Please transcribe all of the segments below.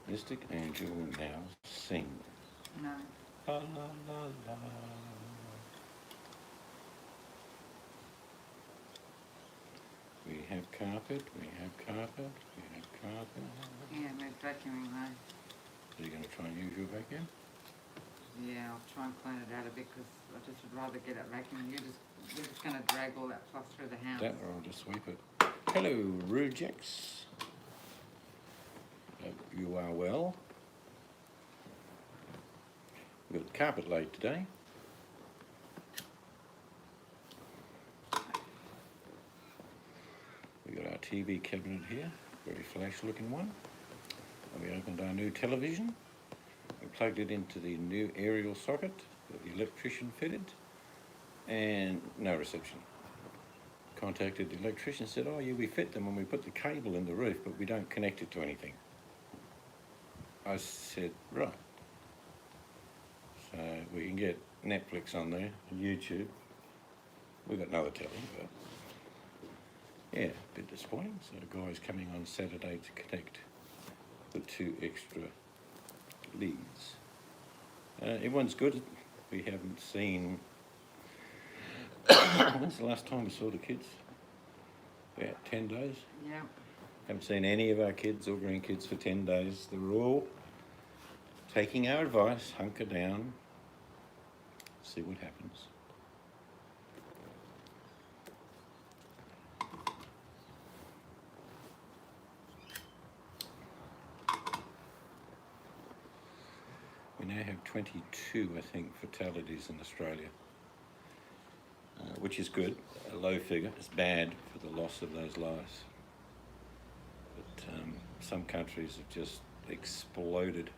Mystic Angel now sing. No. La la la la. We have carpet, we have carpet, we have carpet. Yeah, my vacuuming though. Are you going to try and use your vacuum? Yeah, I'll try and clean it out a bit because I just would rather get it vacuumed. We're just going to drag all that fluff through the house. That or I'll just sweep it. Hello, Rujex. Hope you are well. We've got the carpet laid today. We've got our TV cabinet here, very flash looking one. And we opened our new television. We plugged it into the new aerial socket that the electrician fitted, and no reception. Contacted the electrician, said, oh yeah, we fit them when we put the cable in the roof, but we don't connect it to anything. I said, right. So we can get Netflix on there, and YouTube. We've got another telly, but yeah, a bit disappointing. So the guy's coming on Saturday to connect the 2 extra leads. Everyone's good. We haven't seen... When's the last time we saw the kids? About 10 days. Yeah. Haven't seen any of our kids or grandkids for 10 days. They were all taking our advice, hunker down, see what happens. We now have 22, I think, fatalities in Australia, which is good. A low figure. It's bad for the loss of those lives. But some countries have just exploded.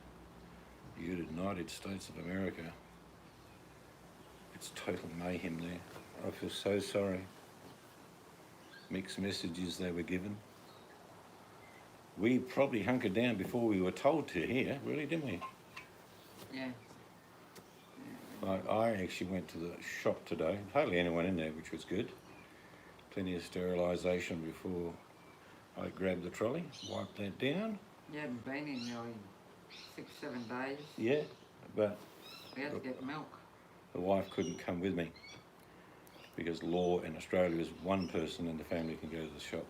The United States of America, it's total mayhem there. I feel so sorry. Mixed messages they were given. We probably hunkered down before we were told to here, really, didn't we? Yeah. Like, I actually went to the shop today, hardly anyone in there, which was good. Plenty of sterilisation before I grabbed the trolley, wiped that down. You hadn't been in nearly 6-7 days. Yeah, but We had to get milk. the wife couldn't come with me because law in Australia is one person in the family can go to the shop.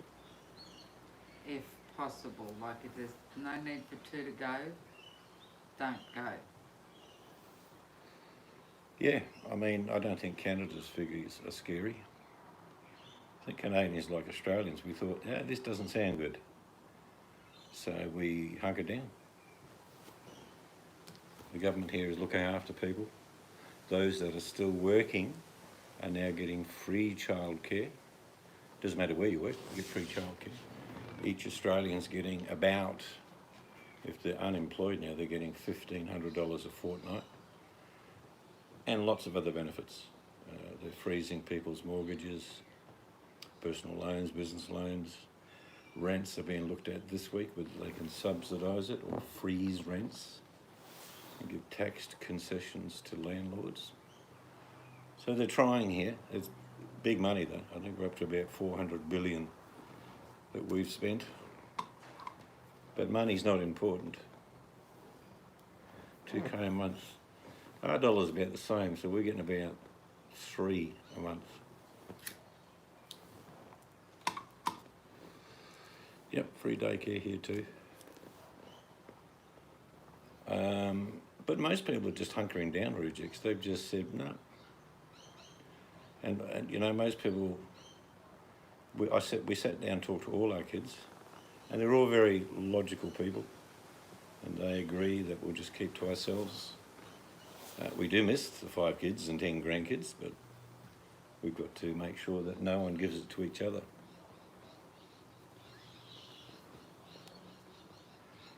If possible, like if there's no need for 2 to go, don't go. Yeah, I mean, I don't think Canada's figures are scary. I think Canadians, like Australians, we thought, yeah, this doesn't sound good. So we hunkered down. The government here is looking after people. Those that are still working are now getting free childcare. Doesn't matter where you work, you get free childcare. Each Australian's getting about, if they're unemployed now, they're getting $1,500 a fortnight. And lots of other benefits. They're freezing people's mortgages, personal loans, business loans. Rents are being looked at this week, whether they can subsidise it or freeze rents and give taxed concessions to landlords. So they're trying here. It's big money though. I think we're up to about 400 billion that we've spent. But money's not important. 2K a month. Our dollar's about the same, so we're getting about 3 a month. Yep, free daycare here too. But most people are just hunkering down, Rujix. They've just said no. And you know, most people, we sat down and talked to all our kids, and they're all very logical people, and they agree that we'll just keep to ourselves. We do miss the 5 kids and 10 grandkids, but we've got to make sure that no one gives it to each other.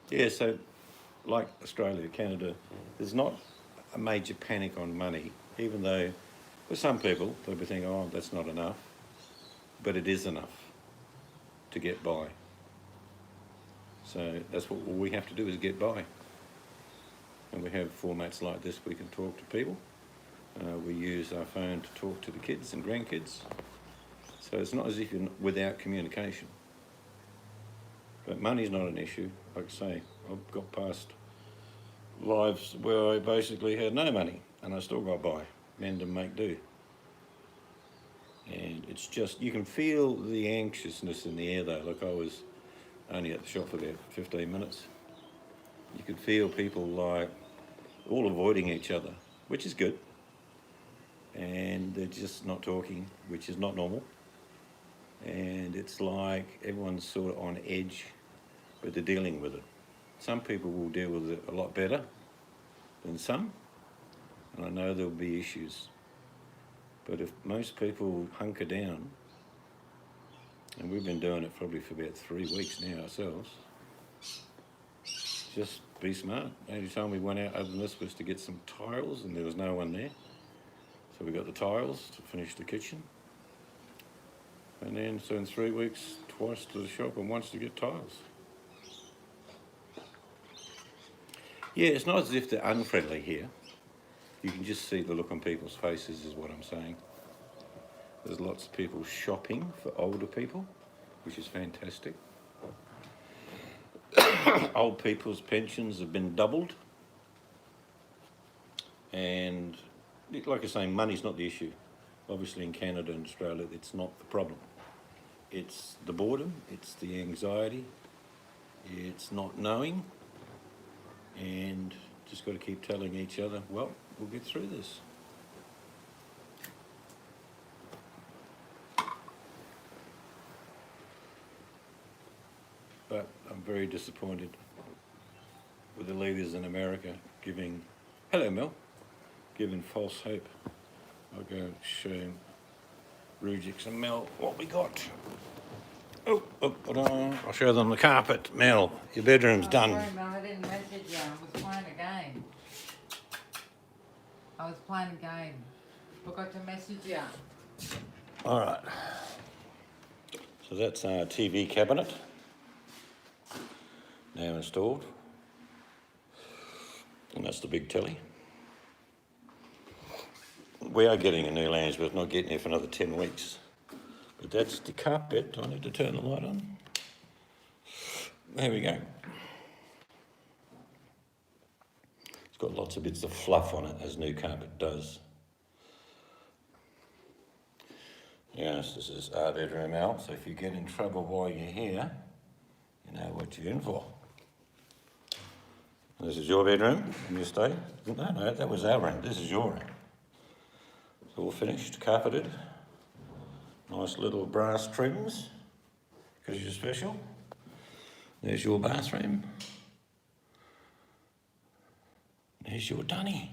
Yeah, so like Australia, Canada, there's not a major panic on money, even though for some people they'll be thinking, oh, that's not enough, but it is enough to get by. So that's what all we have to do is get by. And we have formats like this, we can talk to people. We use our phone to talk to the kids and grandkids. So it's not as if you're without communication. But money's not an issue. Like I say, I've got past lives where I basically had no money and I still got by, mend and make do. And it's just, you can feel the anxiousness in the air though. Like, I was only at the shop for about 15 minutes. You could feel people like all avoiding each other, which is good. And they're just not talking, which is not normal. And it's like everyone's sort of on edge, but they're dealing with it. Some people will deal with it a lot better than some, and I know there'll be issues. But if most people hunker down, and we've been doing it probably for about 3 weeks now ourselves, just be smart. The only time we went out other than this was to get some tiles, and there was no one there. So we got the tiles to finish the kitchen. And then, so in 3 weeks, twice to the shop and once to get tiles. Yeah, it's not as if they're unfriendly here. You can just see the look on people's faces is what I'm saying. There's lots of people shopping for older people, which is fantastic. Old people's pensions have been doubled. And like I say, money's not the issue. Obviously in Canada and Australia, it's not the problem. It's the boredom, it's the anxiety, it's not knowing, and just got to keep telling each other, well, we'll get through this. But I'm very disappointed with the leaders in America giving, hello Mel, giving false hope. I'll go show Rujix and Mel what we got. I'll show them the carpet. Mel, your bedroom's done. Sorry, Mel, I didn't message you. I was playing a game. Forgot to message you. All right. So that's our TV cabinet. Now installed. And that's the big telly. We are getting a new lounge, but not getting it for another 10 weeks. But that's the carpet. Do I need to turn the light on? There we go. It's got lots of bits of fluff on it, as new carpet does. Yes, this is our bedroom out, so if you get in trouble while you're here, you know what you're in for. And this is your bedroom, and you stay. No, that was our room. This is your room. It's all finished, carpeted. Nice little brass trims, because you're special. There's your bathroom. There's your dunny.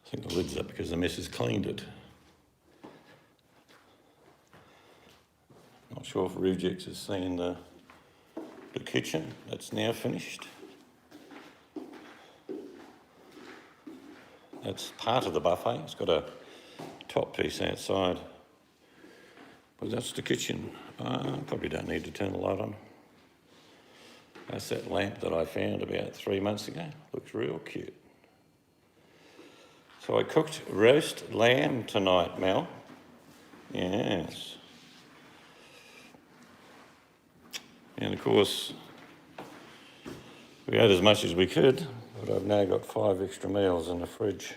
I think the lid's up because the missus cleaned it. Not sure if Rujix has seen the kitchen. That's now finished. That's part of the buffet. It's got a top piece outside. But that's the kitchen. Probably don't need to turn the light on. That's that lamp that I found about 3 months ago. Looks real cute. So I cooked roast lamb tonight, Mel. Yes. And of course, we had as much as we could, but I've now got 5 extra meals in the fridge.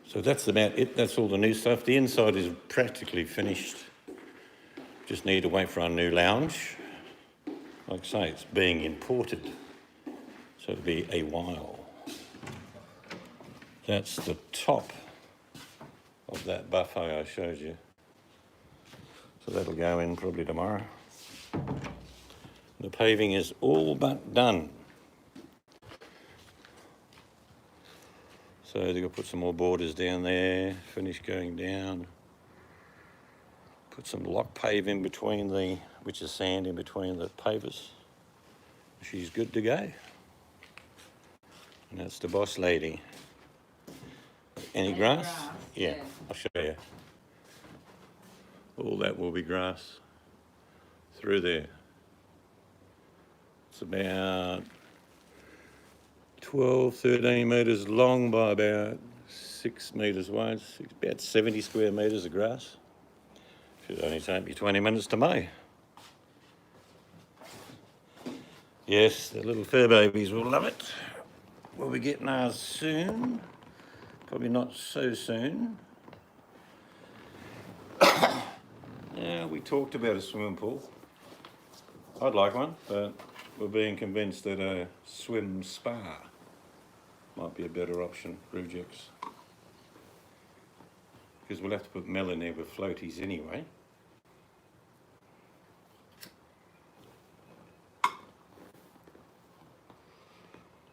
So that's about it. That's all the new stuff. The inside is practically finished. Just need to wait for our new lounge. Like I say, it's being imported, so it'll be a while. That's the top of that buffet I showed you. So that'll go in probably tomorrow. The paving is all but done. So they've got to put some more borders down there, finish going down. Put some lock pave in between which is sand in between the pavers. She's good to go. And that's the boss lady. Any grass? Yeah, I'll show you. All that will be grass through there. It's about 12, 13 metres long by about 6 metres wide, about 70 square metres of grass. Should only take me 20 minutes to mow. Yes, the little fur babies will love it. We'll be getting ours soon. Probably not so soon. Yeah, we talked about a swimming pool. I'd like one, but we're being convinced that a swim spa might be a better option, Rujix. Because we'll have to put Mel in there with floaties anyway.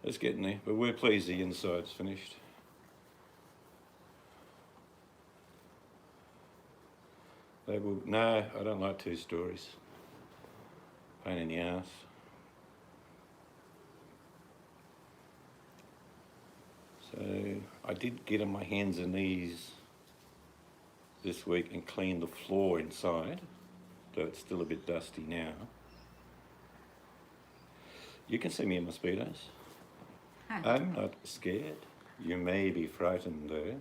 It's getting there, but we're pleased the inside's finished. No, I don't like 2 stories. Pain in the ass. So I did get on my hands and knees this week and clean the floor inside, though it's still a bit dusty now. You can see me in my Speedos. I'm not scared. You may be frightened though.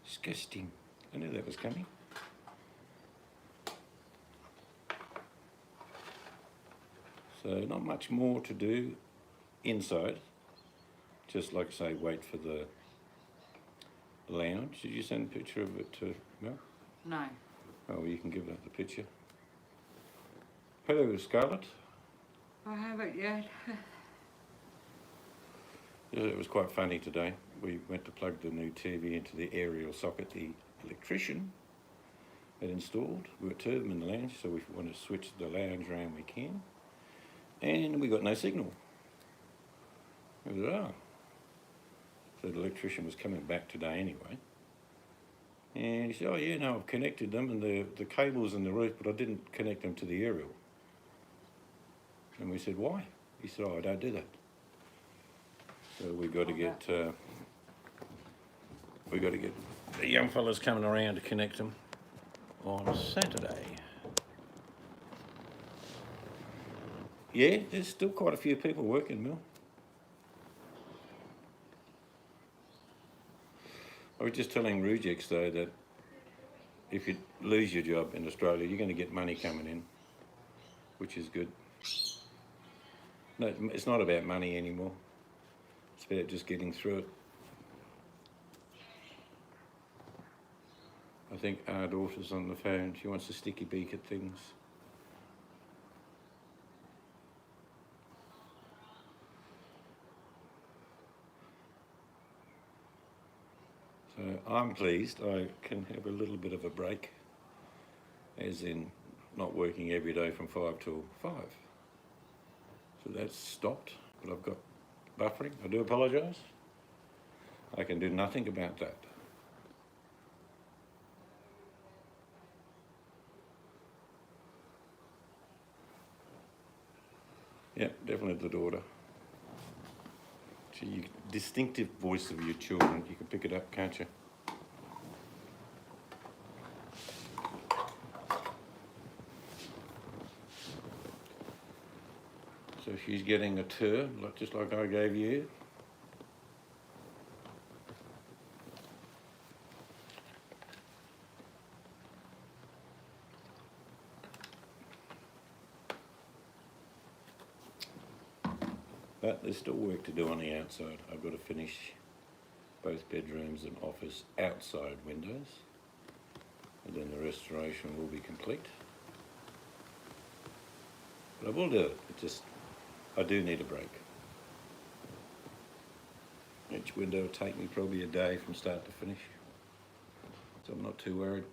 Disgusting. I knew that was coming. So not much more to do inside. Just like I say, wait for the lounge. Did you send a picture of it to Mel? No. Oh, well, you can give that the picture. Hello, Scarlett. I haven't yet. Yeah, it was quite funny today. We went to plug the new TV into the aerial socket the electrician had installed. We got 2 of them in the lounge, so we want to switch the lounge around we can. And we got no signal. We said, oh. So the electrician was coming back today anyway. And he said, oh yeah, no, I've connected them and the cable's in the roof, but I didn't connect them to the aerial. And we said, why? He said, oh, I don't do that. So we got to get the young fellas coming around to connect them on Saturday. Yeah, there's still quite a few people working, Mel. I was just telling Rujix though that if you lose your job in Australia, you're going to get money coming in, which is good. No, it's not about money anymore. It's about just getting through it. I think our daughter's on the phone. She wants a sticky beak at things. So I'm pleased I can have a little bit of a break, as in not working every day from 5 till 5. So that's stopped, but I've got buffering. I do apologise. I can do nothing about that. Yeah, definitely the daughter. See, distinctive voice of your children, you can pick it up, can't you? So she's getting a tour, just like I gave you. But there's still work to do on the outside. I've got to finish both bedrooms and office outside windows, and then the restoration will be complete. But I will do it. I do need a break. Each window will take me probably a day from start to finish, so I'm not too worried.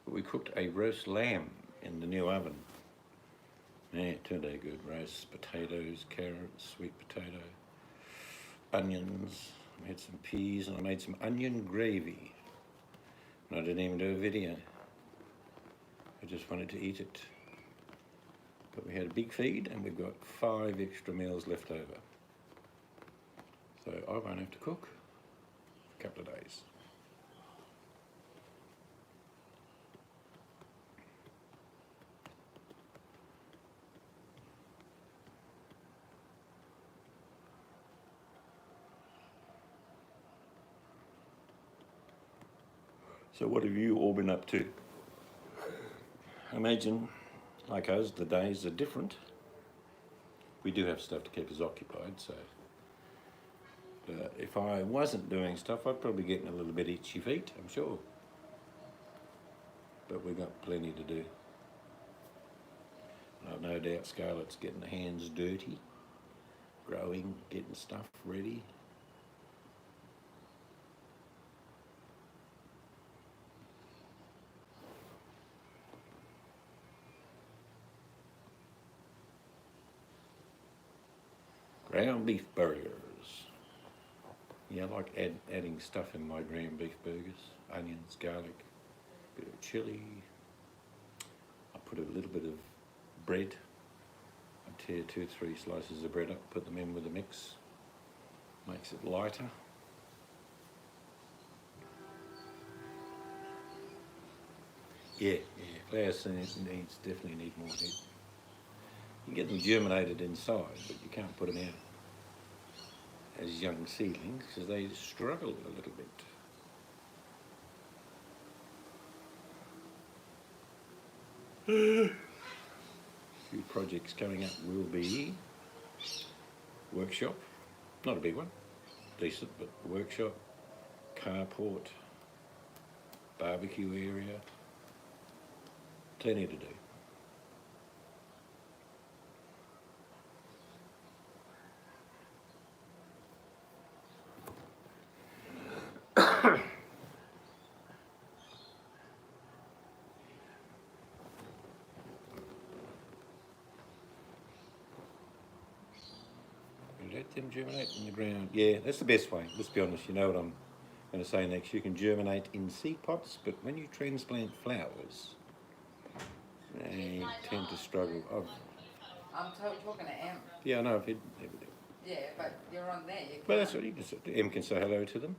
But we cooked a roast lamb in the new oven. Yeah, it turned out good. Roast potatoes, carrots, sweet potato, onions. I had some peas and I made some onion gravy. And I didn't even do a video. I just wanted to eat it. But we had a big feed and we've got 5 extra meals left over. So I won't have to cook for a couple of days. So what have you all been up to? Imagine, like us, the days are different. We do have stuff to keep us occupied, so if I wasn't doing stuff, I'd probably get a little bit itchy feet, I'm sure. But we've got plenty to do. I've no doubt Scarlett's getting the hands dirty, growing, getting stuff ready. Ground beef burgers. Yeah, I like adding stuff in my ground beef burgers. Onions, garlic, bit of chilli. I put a little bit of bread. I tear 2-3 slices of bread up, put them in with the mix. Makes it lighter. Yeah, flour seeds definitely need more heat. You can get them germinated inside, but you can't put them out as young seedlings because they struggle a little bit. A few projects coming up will be workshop, not a big one, decent, but workshop, carport, barbecue area, plenty to do. Let them germinate in the ground. Yeah, that's the best way. Let's be honest, you know what I'm going to say next. You can germinate in seed pots, but when you transplant flowers, they tend to struggle. I'm talking to Em. Yeah, I know. I've hit everything. Yeah, but you're on there. You Well, that's what you can say. Em can say hello to them.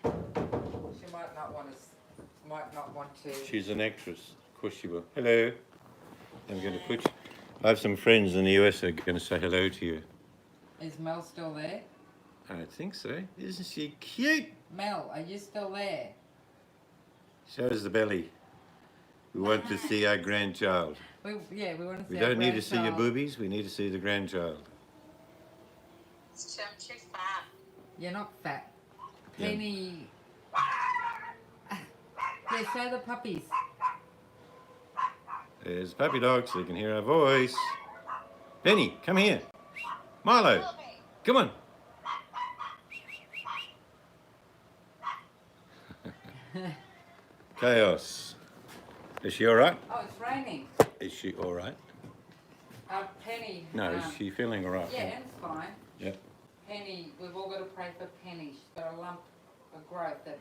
She might not want to. She's an actress. Of course she will. Hello. I'm going to put you. I have some friends in the US who are going to say hello to you. Is Mel still there? I think so. Isn't she cute? Mel, are you still there? Shows the belly. We want to see our grandchild. We want to see. We our don't need to see your grandchild. boobies. We need to see the grandchild. I'm too fat. You're not fat. Yeah. Penny. Yeah, show the puppies. There's a puppy dog, so you can hear our voice. Penny, come here. Milo, come on. Chaos. Is she all right? Oh, it's raining. Is she all right? Penny. No, is she feeling all right? Yeah, it's fine. Yep. Penny, we've all got to pray for Penny. She's got a lump of growth that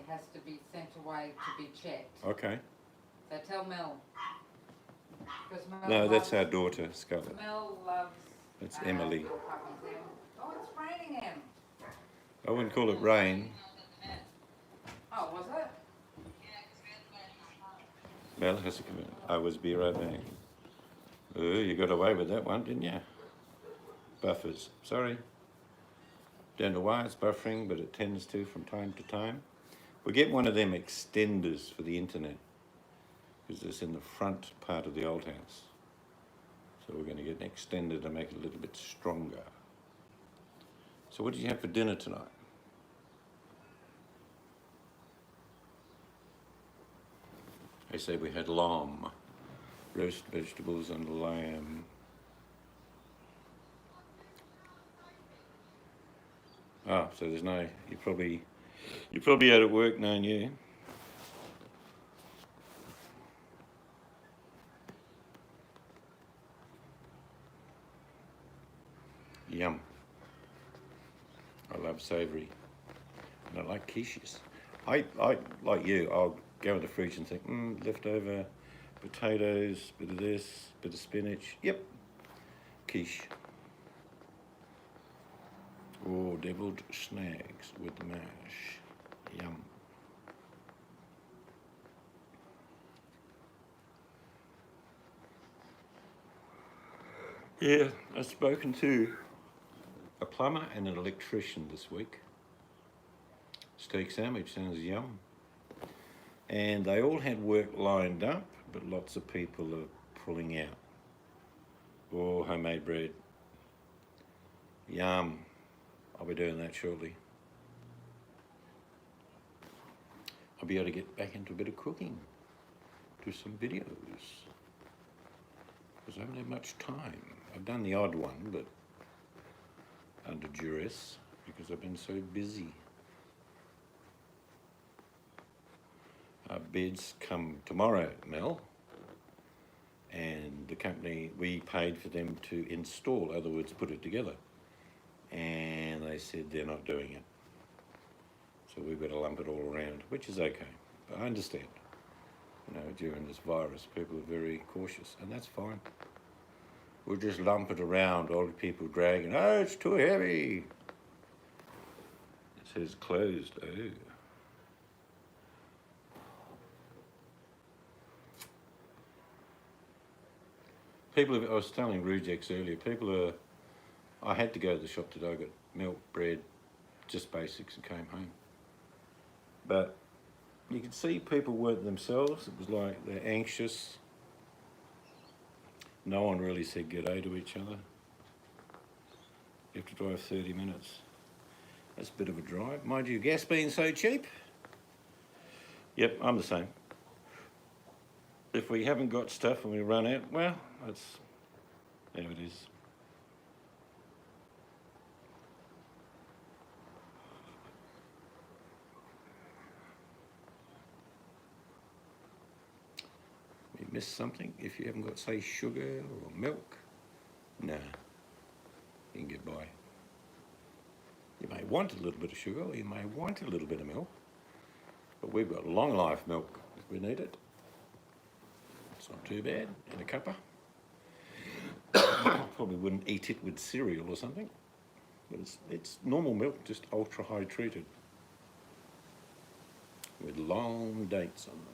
has to be sent away to be checked. Okay. So tell Mel. No, that's our daughter, Scarlett. Mel loves. That's Emily. little puppies. Oh, it's raining, Em. I wouldn't call it rain. Oh, was it? Mel has to come in. I was be right back. Oh, you got away with that one, didn't you? Buffers. Sorry. Don't know why it's buffering, but it tends to from time to time. We'll get one of them extenders for the internet because it's in the front part of the old house. So we're going to get an extender to make it a little bit stronger. So what did you have for dinner tonight? I say we had lamb, roast vegetables and lamb. Ah, so there's no, you're probably out at work, knowing you. Yum. I love savoury. And I like quiches. I like you, I'll go in the fridge and think, leftover potatoes, bit of this, bit of spinach. Yep, quiche. Oh, deviled snags with the mash. Yum. Yeah, I've spoken to a plumber and an electrician this week. steak sandwich, sounds yum. And they all had work lined up, but lots of people are pulling out. Oh, homemade bread. Yum. I'll be doing that shortly. I'll be able to get back into a bit of cooking, do some videos, because I haven't had much time. I've done the odd one, but under duress, because I've been so busy. Our beds come tomorrow, Mel, and the company, we paid for them to install, in other words, put it together, and they said they're not doing it. So we've got to lump it all around, which is okay. But I understand, you know, during this virus, people are very cautious, and that's fine. We'll just lump it around, old people dragging, oh, it's too heavy. It says closed, oh. People, I was telling Rujex earlier, I had to go to the shop today, I got milk, bread, just basics, and came home. But you could see people weren't themselves. It was like they're anxious. No one really said g'day to each other. You have to drive 30 minutes. That's a bit of a drive. Mind you, gas being so cheap. Yep, I'm the same. If we haven't got stuff and we run out, well, that's how it is. You missed something if you haven't got, say, sugar or milk. Nah, you can get by. You may want a little bit of sugar, or you may want a little bit of milk, but we've got long life milk if we need it. It's not too bad in a cuppa. Probably wouldn't eat it with cereal or something, but it's normal milk, just ultra high treated, with long dates on them.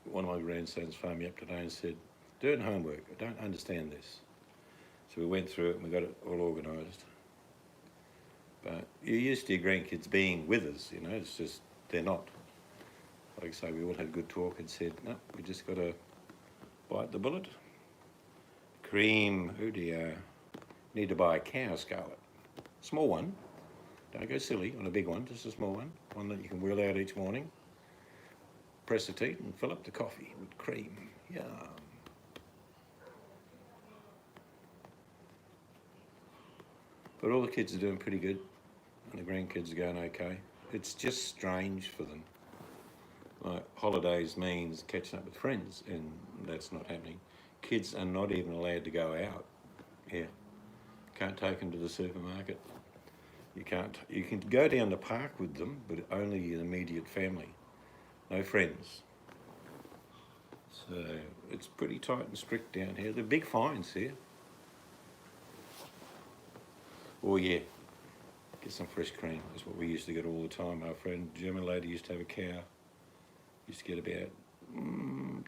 One of my grandsons phoned me up today and said, doing homework, I don't understand this. So we went through it and we got it all organised. But you're used to your grandkids being with us, you know, it's just, they're not. Like I say, we all had a good talk and said, no, we just got to bite the bullet. Cream, oh dear, need to buy a cow, Scarlett. Small one, don't go silly on a big one, just a small one that you can wheel out each morning. Press the teat and fill up the coffee with cream. Yum. But all the kids are doing pretty good, and the grandkids are going okay. It's just strange for them. Like, holidays means catching up with friends, and that's not happening. Kids are not even allowed to go out here. Can't take them to the supermarket. You can go down the park with them, but only your immediate family. No friends. So it's pretty tight and strict down here. There are big fines here. Oh yeah, get some fresh cream. That's what we used to get all the time. Our friend, German lady, used to have a cow. Used to get about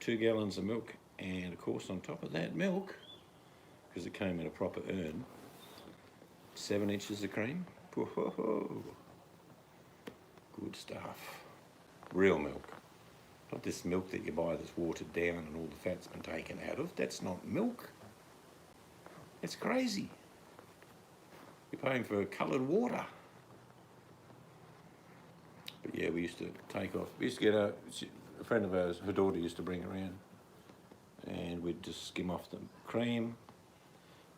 2 gallons of milk. And of course on top of that milk, because it came in a proper urn, 7 inches of cream. Whoa. Good stuff. Real milk. Not this milk that you buy that's watered down and all the fat's been taken out of. That's not milk. It's crazy. You're paying for coloured water. But yeah, we used to take off. We used to get a friend of ours, her daughter used to bring it around, and we'd just skim off the cream.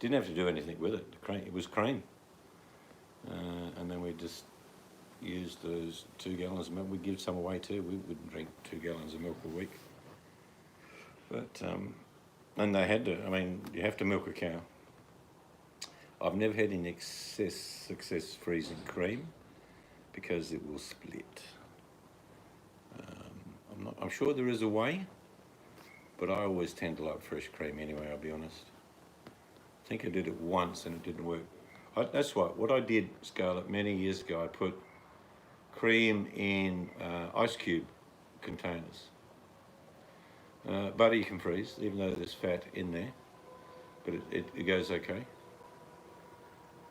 Didn't have to do anything with it. The cream, it was cream. And then we just used those 2 gallons of milk. We'd give some away too. We wouldn't drink 2 gallons of milk a week. But, and they had to, I mean, you have to milk a cow. I've never had any success freezing cream because it will split. I'm sure there is a way, but I always tend to like fresh cream anyway, I'll be honest. I think I did it once and it didn't work. That's what I did, Scarlett, many years ago. I put cream in ice cube containers. Butter you can freeze, even though there's fat in there. but it goes okay.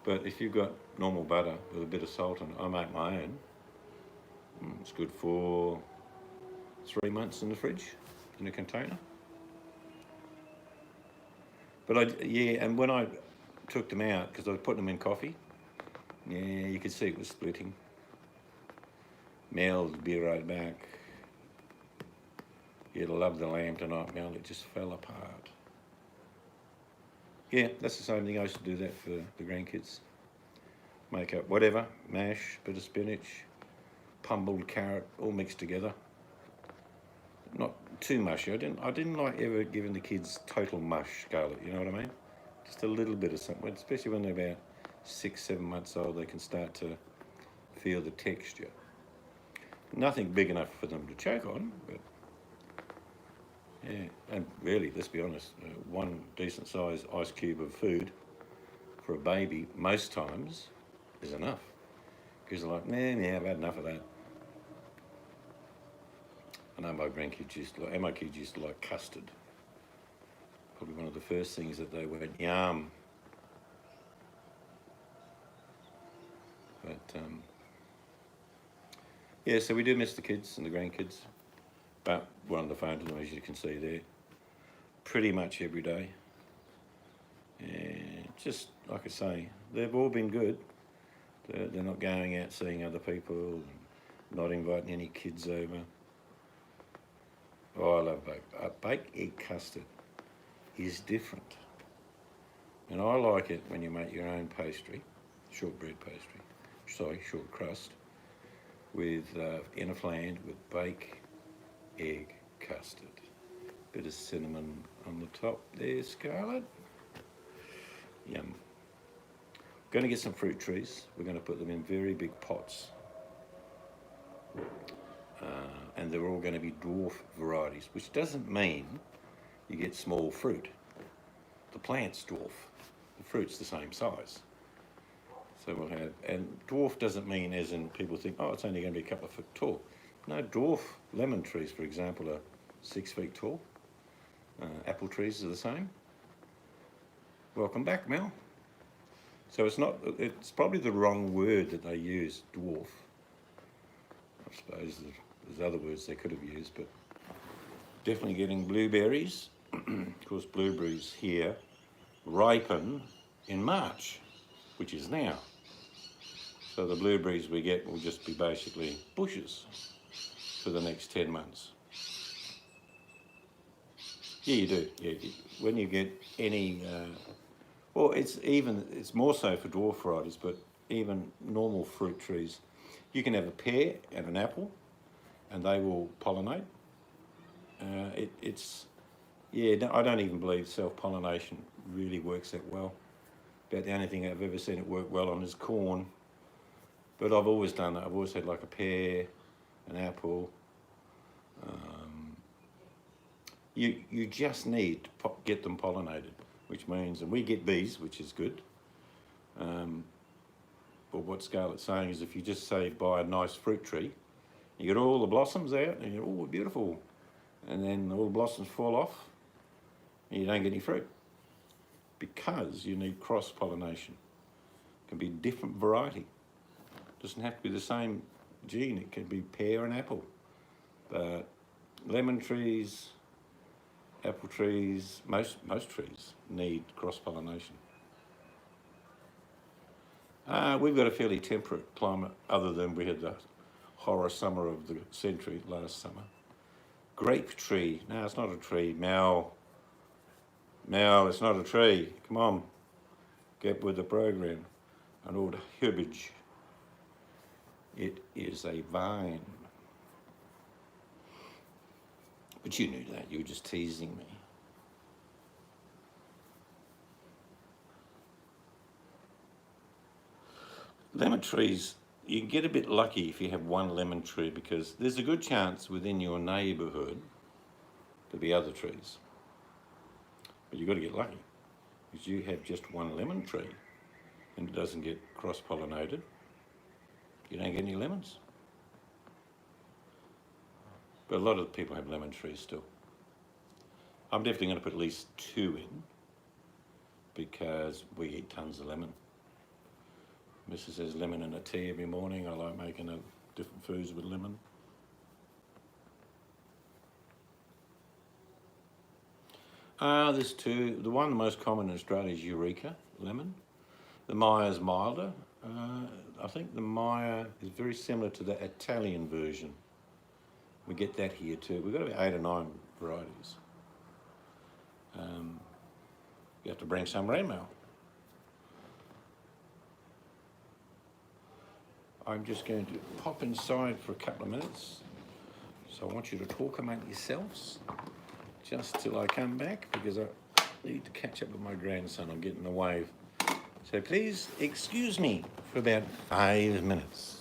But if you've got normal butter with a bit of salt in it, I make my own. It's good for 3 months in the fridge, in a container. But yeah, and when I took them out, because I was putting them in coffee, yeah, you could see it was splitting. Mel would be right back. You'd love the lamb tonight, Mel. It just fell apart. Yeah, that's the same thing. I used to do that for the grandkids. Make up whatever, mash, bit of spinach, pummeled carrot, all mixed together. Not too mushy. I didn't like ever giving the kids total mush, Scarlett. You know what I mean? Just a little bit of something, especially when they're about 6, 7 months old. They can start to feel the texture. Nothing big enough for them to choke on, but yeah. And really, let's be honest, one decent sized ice cube of food for a baby most times is enough. Because they're like, nah, I've had enough of that. I know my grandkids used to like, and my kids used to like custard. Probably one of the first things that they went, yum. But yeah, so we do miss the kids and the grandkids. But we're on the phone to them, as you can see there, pretty much every day. And just like I say, they've all been good. They're not going out seeing other people, not inviting any kids over. Oh, I love baked. Baked egg custard is different. And I like it when you make your own pastry, short crust, with in a flan with baked egg custard. Bit of cinnamon on the top there, Scarlett. Yum. Going to get some fruit trees. We're going to put them in very big pots. And they're all going to be dwarf varieties, which doesn't mean you get small fruit. The plant's dwarf. The fruit's the same size. So we'll have, and dwarf doesn't mean as in people think, oh, it's only going to be a couple of foot tall. No, dwarf lemon trees, for example, are 6 feet tall. Apple trees are the same. Welcome back, Mel. So it's probably the wrong word that they use, dwarf. I suppose there's other words they could have used, but definitely getting blueberries. Of course, blueberries here ripen in March, which is now. So the blueberries we get will just be basically bushes for the next 10 months. Yeah, you do. Yeah, when you get any, well, it's more so for dwarf varieties, but even normal fruit trees, you can have a pear and an apple, and they will pollinate. I don't even believe self-pollination really works that well. About the only thing I've ever seen it work well on is corn. But I've always done that. I've always had like a pear, an apple. You just need to get them pollinated, which means, and we get bees, which is good. But what Scarlett's saying is if you just say buy a nice fruit tree, you get all the blossoms out and you're all beautiful. And then all the blossoms fall off and you don't get any fruit because you need cross-pollination. It can be different variety. It doesn't have to be the same gene. It can be pear and apple. But lemon trees, apple trees, most trees need cross-pollination. We've got a fairly temperate climate other than we had the horror summer of the century last summer. Grape tree. No, it's not a tree. Mal, it's not a tree. Come on. Get with the program. An old herbage. It is a vine. But you knew that. You were just teasing me. Lemon trees, you get a bit lucky if you have one lemon tree because there's a good chance within your neighbourhood there'll be other trees. But you've got to get lucky because you have just one lemon tree and it doesn't get cross-pollinated. You don't get any lemons. But a lot of people have lemon trees still. I'm definitely going to put at least 2 in. because we eat tons of lemon. Mrs. says lemon in a tea every morning. I like making different foods with lemon. There's two. The one most common in Australia is Eureka lemon. The Maya's milder. I think the Maya is very similar to the Italian version. We get that here too. We've got about 8 or 9 varieties. You have to bring some around, Mel. I'm just going to pop inside for a couple of minutes. So I want you to talk among yourselves just till I come back, because I need to catch up with my grandson. I'm getting a wave. So please excuse me for about 5 minutes.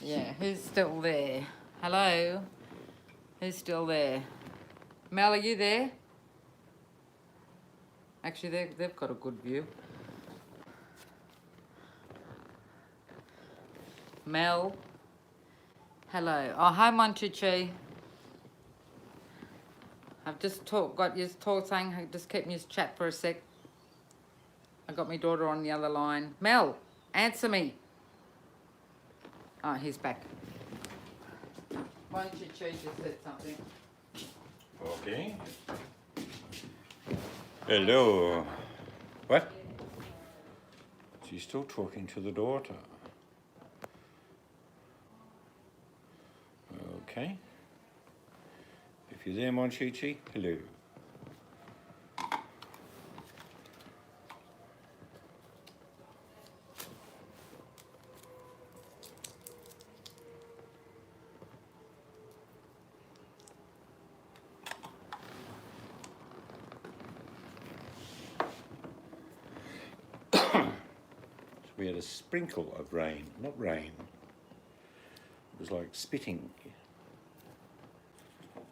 Yeah, who's still there? Hello? Who's still there? Mel, are you there? Actually, they've got a good view. Mel. Hello. Oh, hi, Monchichi. I've just got you saying, just keep me chat for a sec. I got my daughter on the other line. Mel, answer me. Oh, he's back. Monchichi just said something. Okay. Hello. What? She's still talking to the daughter. Okay. If you're there, Monchichi, hello. We had a sprinkle of rain, not rain. It was like spitting,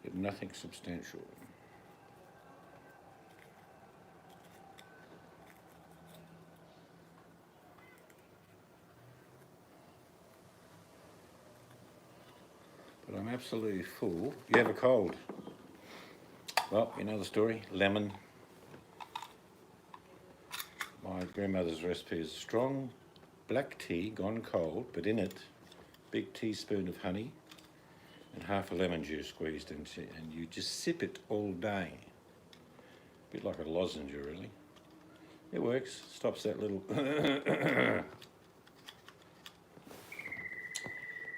but nothing substantial. But I'm absolutely full. You have a cold. Well, you know the story, lemon. My grandmother's recipe is strong black tea gone cold, but in it, big teaspoon of honey and half a lemon juice squeezed into it, and you just sip it all day. A bit like a lozenge, really. It works, stops that little...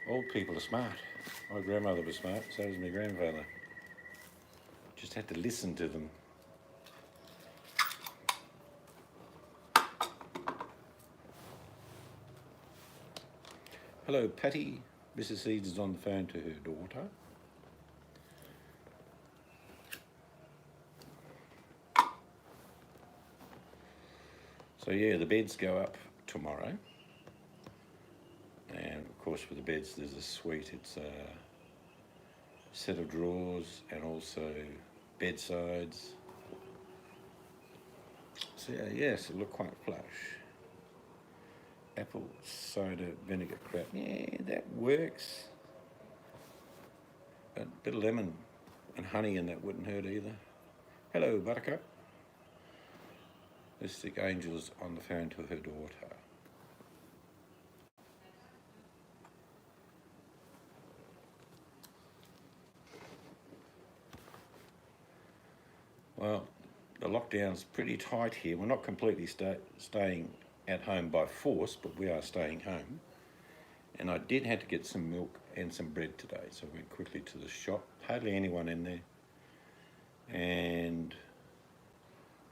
Old people are smart. My grandmother was smart, so was my grandfather. Just had to listen to them. Hello, Patty. Mrs. Eads is on the phone to her daughter. So yeah, the beds go up tomorrow. And of course with the beds there's a suite. It's a set of drawers and also bedsides. So yeah, yes, it looked quite flush. Apple cider vinegar crap. Yeah, that works. A bit of lemon and honey in that wouldn't hurt either. Hello, Buttercup. Mystic Angel's on the phone to her daughter. Well, the lockdown's pretty tight here. We're not completely staying at home by force, but we are staying home. And I did have to get some milk and some bread today, so I went quickly to the shop. Hardly anyone in there. And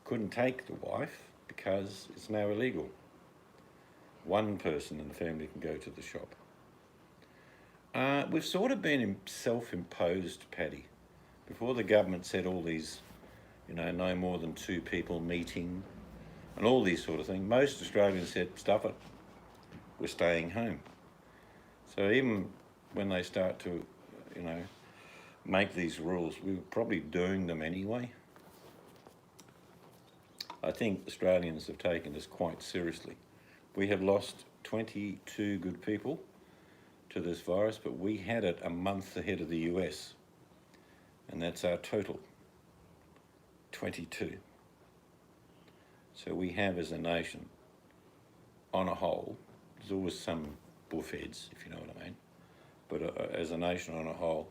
couldn't take the wife because it's now illegal. One person in the family can go to the shop. We've sort of been self-imposed, Paddy. Before the government said all these, you know, no more than 2 people meeting and all these sort of things, most Australians said, stuff it, we're staying home. So even when they start to, you know, make these rules, we were probably doing them anyway. I think Australians have taken this quite seriously. We have lost 22 good people to this virus, but we had it a month ahead of the US. And that's our total, 22. So we have as a nation, on a whole, there's always some bullfeds, if you know what I mean, but as a nation on a whole,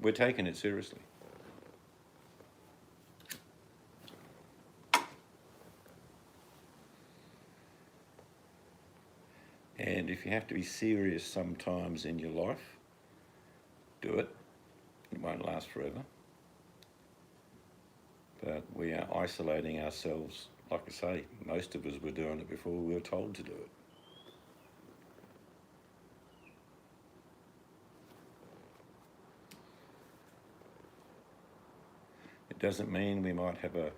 we're taking it seriously. And if you have to be serious sometimes in your life, do it. It won't last forever. But we are isolating ourselves. Like I say, most of us were doing it before we were told to do it. It doesn't mean we might have a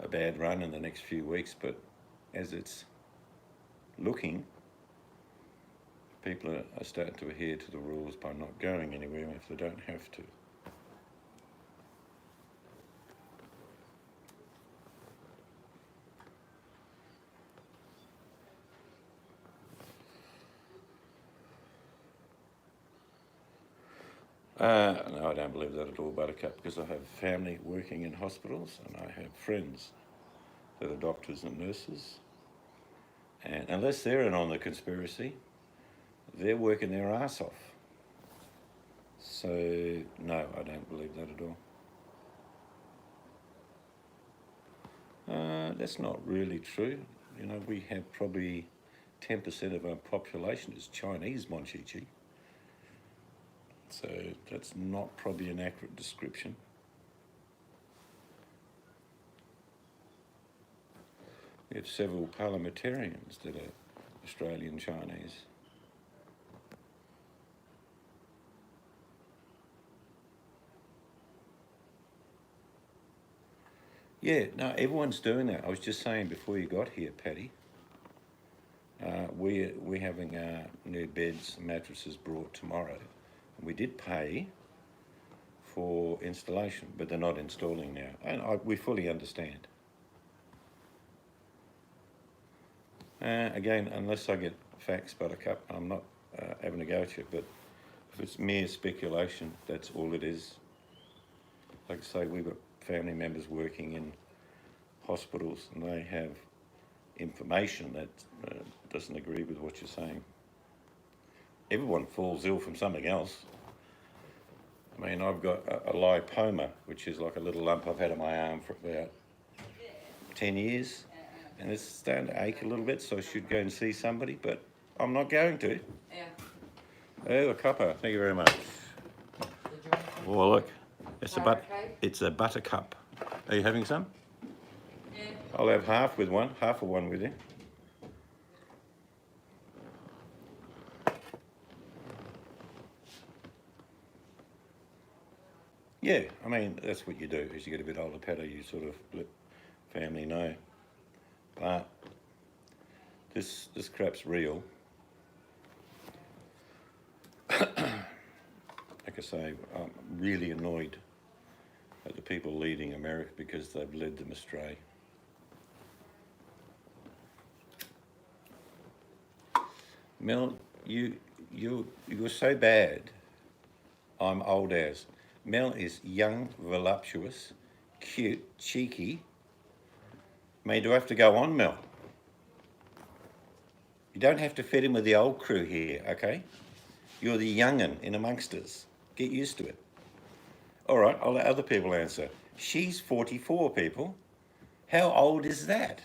bad run in the next few weeks, but as it's looking, people are starting to adhere to the rules by not going anywhere if they don't have to. No, I don't believe that at all, Buttercup, because I have family working in hospitals and I have friends that are doctors and nurses. And unless they're in on the conspiracy, they're working their ass off. So, no, I don't believe that at all. That's not really true. You know, we have probably 10% of our population is Chinese, Monchichi. So that's not probably an accurate description. We have several parliamentarians that are Australian Chinese. Yeah, no, everyone's doing that. I was just saying before you got here, Paddy, we're having new beds and mattresses brought tomorrow. We did pay for installation, but they're not installing now. And we fully understand. Again, unless I get facts, Buttercup, I'm not having a go at you, but if it's mere speculation, that's all it is. Like I say, we've got family members working in hospitals and they have information that doesn't agree with what you're saying. Everyone falls ill from something else. I mean, I've got a lipoma, which is like a little lump I've had on my arm for about 10 years, and it's starting to ache a little bit, so I should go and see somebody, but I'm not going to. Yeah. Oh, a cuppa. Thank you very much. Oh, look. It's a buttercup. Are you having some? Yeah. I'll have half of one with you. Yeah, I mean, that's what you do. As you get a bit older, Paddy, you sort of let family know. But this crap's real. Like I say, I'm really annoyed at the people leading America because they've led them astray. Mel, you're so bad. I'm old as. Mel is young, voluptuous, cute, cheeky. Do I have to go on, Mel? You don't have to fit in with the old crew here, okay? You're the young'un in amongst us. Get used to it. All right, I'll let other people answer. She's 44, people. How old is that?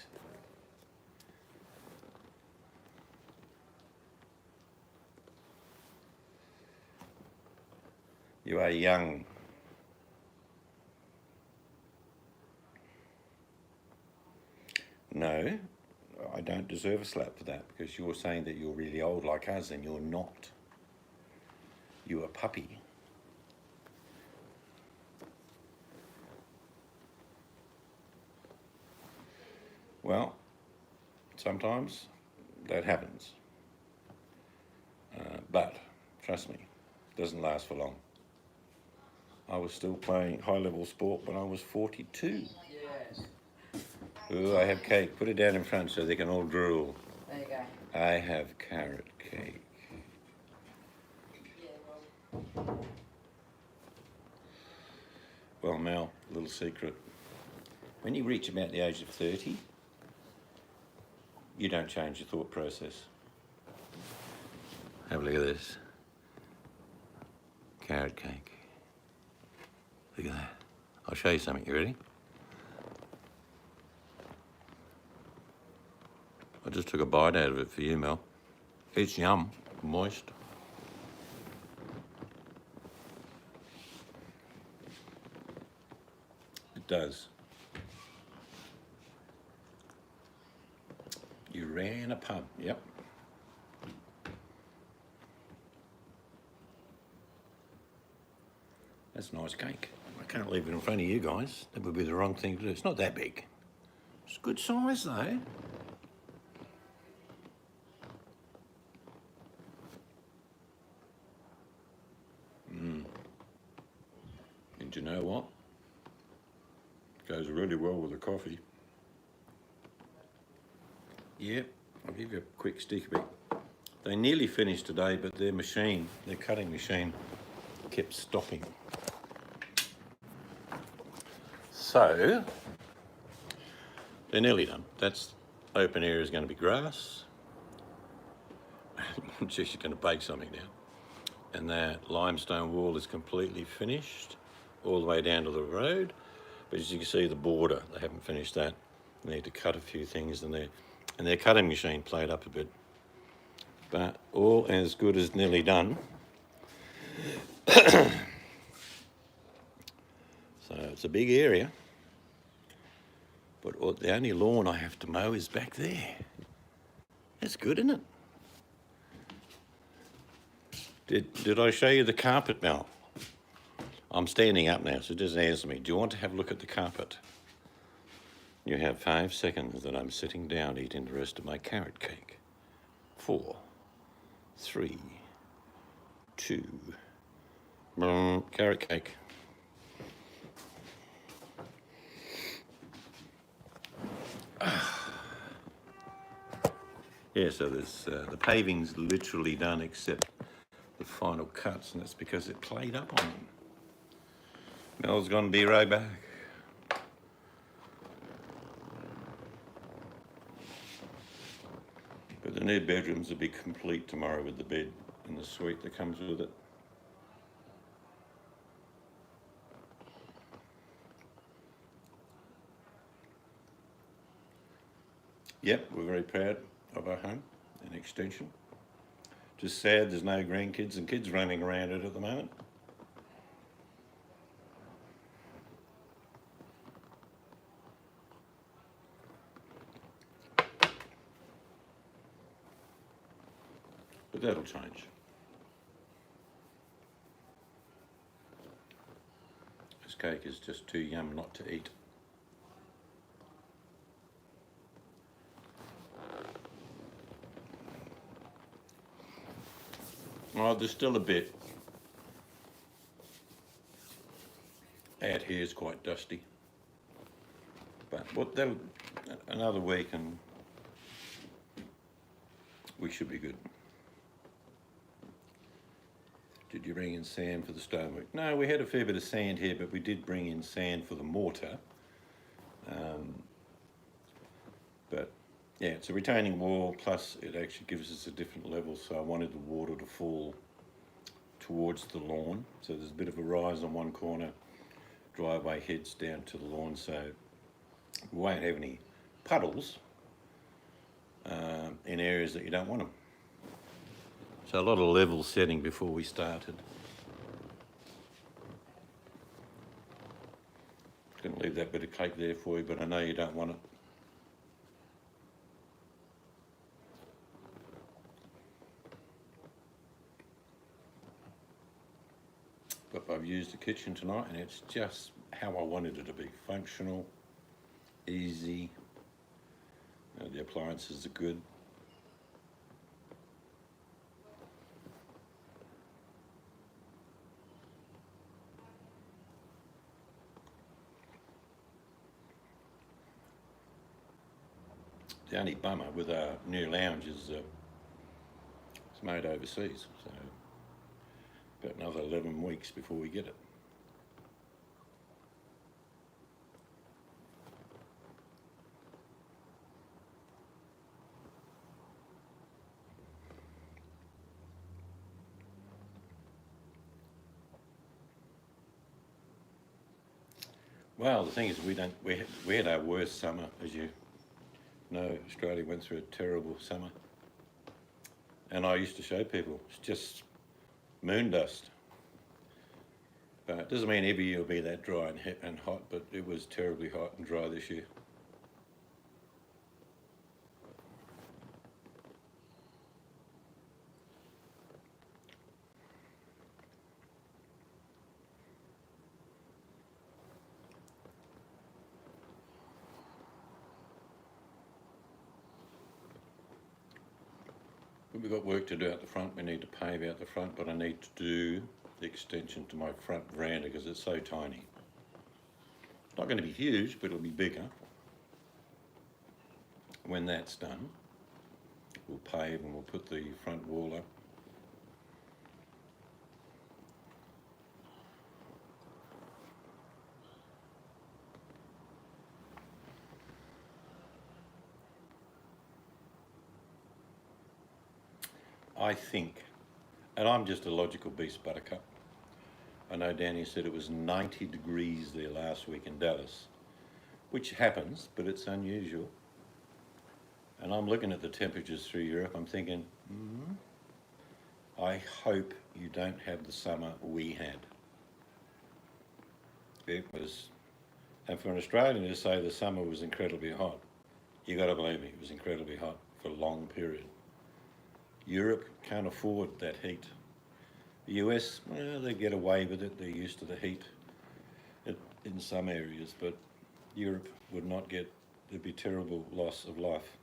You are young. No, I don't deserve a slap for that because you're saying that you're really old like us and you're not. You're a puppy. Well, sometimes that happens. But, trust me, it doesn't last for long. I was still playing high-level sport when I was 42. Yes. Ooh, I have cake. Put it down in front so they can all drool. There you go. I have carrot cake. Well, Mel, little secret. When you reach about the age of 30, you don't change your thought process. Have a look at this. Carrot cake. Look at that. I'll show you something. You ready? I just took a bite out of it for you, Mel. It's yum, moist. It does. You ran a pub, yep. That's nice cake. I can't leave it in front of you guys. That would be the wrong thing to do. It's not that big. It's good size though. And you know what? It goes really well with the coffee. Yeah, I'll give you a quick stick bit. They nearly finished today, but their cutting machine, kept stopping. So, they're nearly done. That's open area is going to be grass. She's going to bake something now. And that limestone wall is completely finished all the way down to the road. But as you can see, the border, they haven't finished that. They need to cut a few things in there. And their cutting machine played up a bit. But all as good as nearly done. So it's a big area. But the only lawn I have to mow is back there. That's good, isn't it? Did I show you the carpet, Mel? I'm standing up now, so just answer me. Do you want to have a look at the carpet? You have 5 seconds that I'm sitting down eating the rest of my carrot cake. 4, 3, 2, carrot cake. Yeah, so there's the paving's literally done except the final cuts, and that's because it played up on them. Mel's gonna be right back. But the new bedrooms will be complete tomorrow with the bed and the suite that comes with it. Yep, we're very proud of our home and extension. Just sad there's no grandkids and kids running around it at the moment. But that'll change. This cake is just too yum not to eat. Oh, there's still a bit. Out here is quite dusty. But another week and we should be good. Did you bring in sand for the stonework? No, we had a fair bit of sand here, but we did bring in sand for the mortar. But yeah, it's a retaining wall, plus it actually gives us a different level, so I wanted the water to fall towards the lawn. So there's a bit of a rise on one corner, driveway heads down to the lawn, so we won't have any puddles in areas that you don't want them. So a lot of level setting before we started. Gonna leave that bit of cake there for you, but I know you don't want it. But I've used the kitchen tonight and it's just how I wanted it to be. Functional, easy, the appliances are good. The only bummer with our new lounge is it's made overseas, so about another 11 weeks before we get it. Well, the thing is, we had our worst summer, as you know. Australia went through a terrible summer, and I used to show people it's just moon dust. But it doesn't mean every year will be that dry and hot, but it was terribly hot and dry this year. We've got work to do out the front. We need to pave out the front, but I need to do the extension to my front veranda because it's so tiny. It's not going to be huge, but it'll be bigger. When that's done, we'll pave and we'll put the front wall up. I think, and I'm just a logical beast, Buttercup. I know Danny said it was 90 degrees there last week in Dallas, which happens, but it's unusual. And I'm looking at the temperatures through Europe, I'm thinking, I hope you don't have the summer we had. It was, and for an Australian to say the summer was incredibly hot, you got to believe me, it was incredibly hot for a long period. Europe can't afford that heat. The US, well, they get away with it, they're used to the heat in some areas, but Europe would not get, there'd be terrible loss of life.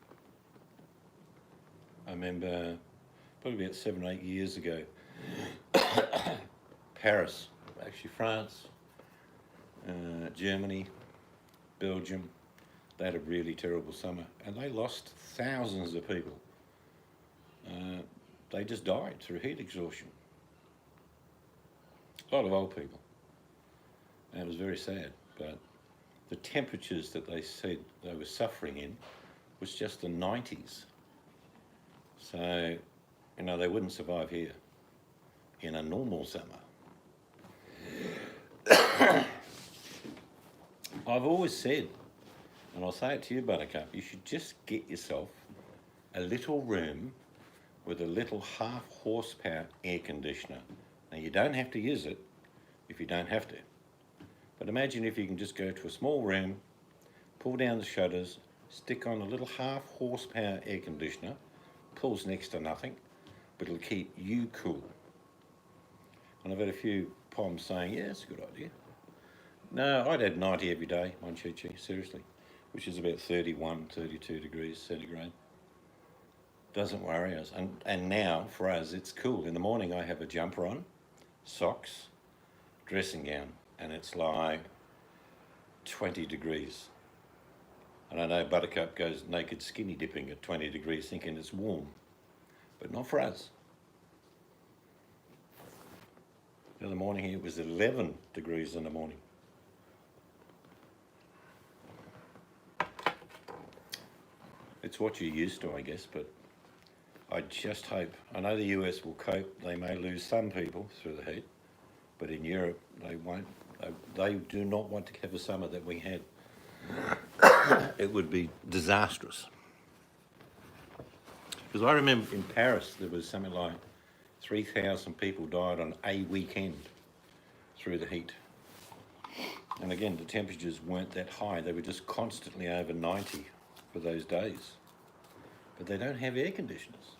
I remember probably about 7 or 8 years ago, Paris, actually France, Germany, Belgium, they had a really terrible summer and they lost thousands of people. They just died through heat exhaustion. A lot of old people. And it was very sad, but the temperatures that they said they were suffering in was just the 90s. So, you know, they wouldn't survive here in a normal summer. I've always said, and I'll say it to you, Buttercup, you should just get yourself a little room with a little half horsepower air conditioner. Now you don't have to use it if you don't have to. But imagine if you can just go to a small room, pull down the shutters, stick on a little half horsepower air conditioner, pulls next to nothing, but it'll keep you cool. And I've had a few poms saying, yeah, it's a good idea. No, I'd had 90 every day, Monchichi, seriously, which is about 31, 32 degrees centigrade. Doesn't worry us. And now, for us, it's cool. In the morning, I have a jumper on, socks, dressing gown, and it's like 20 degrees. And I know Buttercup goes naked skinny dipping at 20 degrees thinking it's warm, but not for us. The other morning it was 11 degrees in the morning. It's what you're used to, I guess, but I just hope, I know the US will cope, they may lose some people through the heat, but in Europe they won't, they do not want to have a summer that we had. It would be disastrous. Because I remember in Paris there was something like 3,000 people died on a weekend through the heat. And again, the temperatures weren't that high, they were just constantly over 90 for those days. But they don't have air conditioners.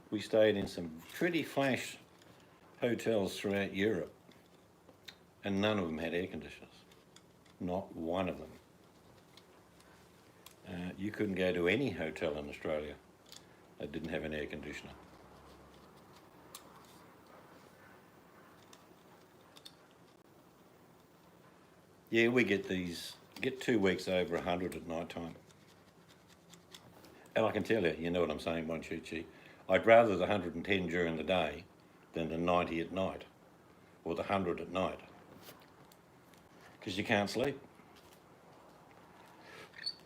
We stayed in some pretty flash hotels throughout Europe and none of them had air conditioners. Not one of them. You couldn't go to any hotel in Australia that didn't have an air conditioner. Yeah, we get 2 weeks over 100 at night time. And I can tell you, you know what I'm saying, Monchichi. I'd rather the 110 during the day than the 90 at night, or the 100 at night, because you can't sleep.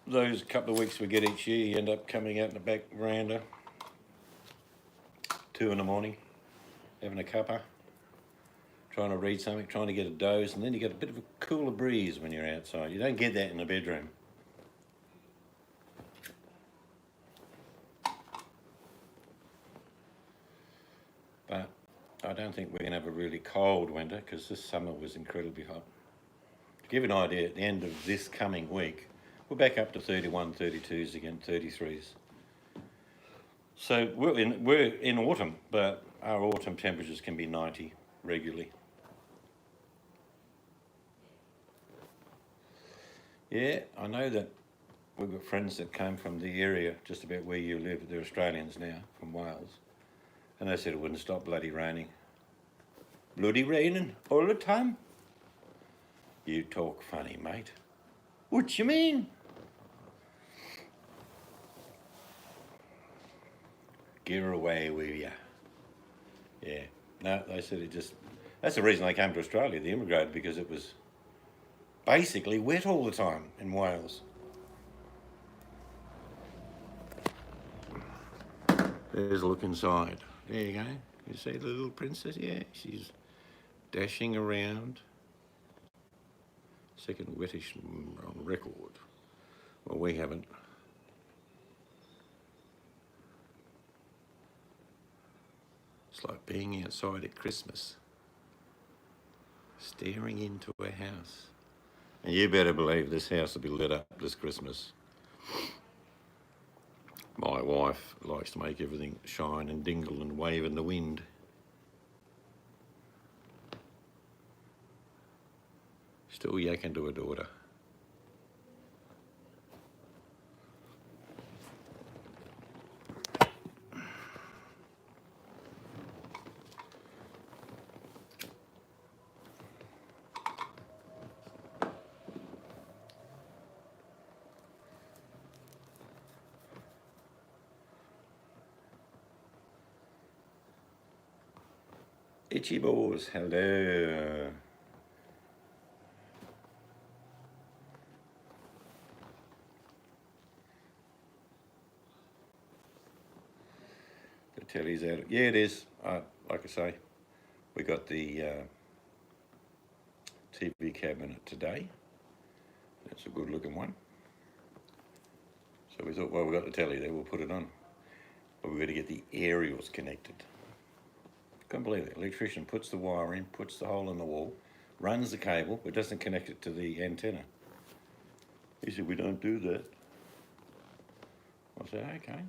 Those couple of weeks we get each year, you end up coming out in the back veranda, 2 in the morning, having a cuppa, trying to read something, trying to get a doze, and then you get a bit of a cooler breeze when you're outside. You don't get that in the bedroom. But I don't think we're going to have a really cold winter because this summer was incredibly hot. To give you an idea, at the end of this coming week, we're back up to 31, 32s again, 33s. So we're in autumn, but our autumn temperatures can be 90 regularly. Yeah, I know that we've got friends that came from the area just about where you live. They're Australians now, from Wales. And they said it wouldn't stop bloody raining. Bloody raining all the time? You talk funny, mate. What you mean? Get her away with ya. Yeah. No, they said it just... That's the reason they came to Australia. They immigrated because it was basically wet all the time in Wales. There's a look inside. There you go. You see the little princess? Yeah, she's dashing around. Second wettish on record. Well, we haven't. It's like being outside at Christmas, staring into a house. And you better believe this house will be lit up this Christmas. My wife likes to make everything shine and dingle and wave in the wind. Still yakking to her daughter. Itchy Balls, hello. The telly's out. Yeah, it is. Like I say, we got the TV cabinet today. That's a good looking one. So we thought, well, we got the telly there, we'll put it on. But we've got to get the aerials connected. Can't believe it. Electrician puts the wire in, puts the hole in the wall, runs the cable, but doesn't connect it to the antenna. He said, we don't do that. I said, okay.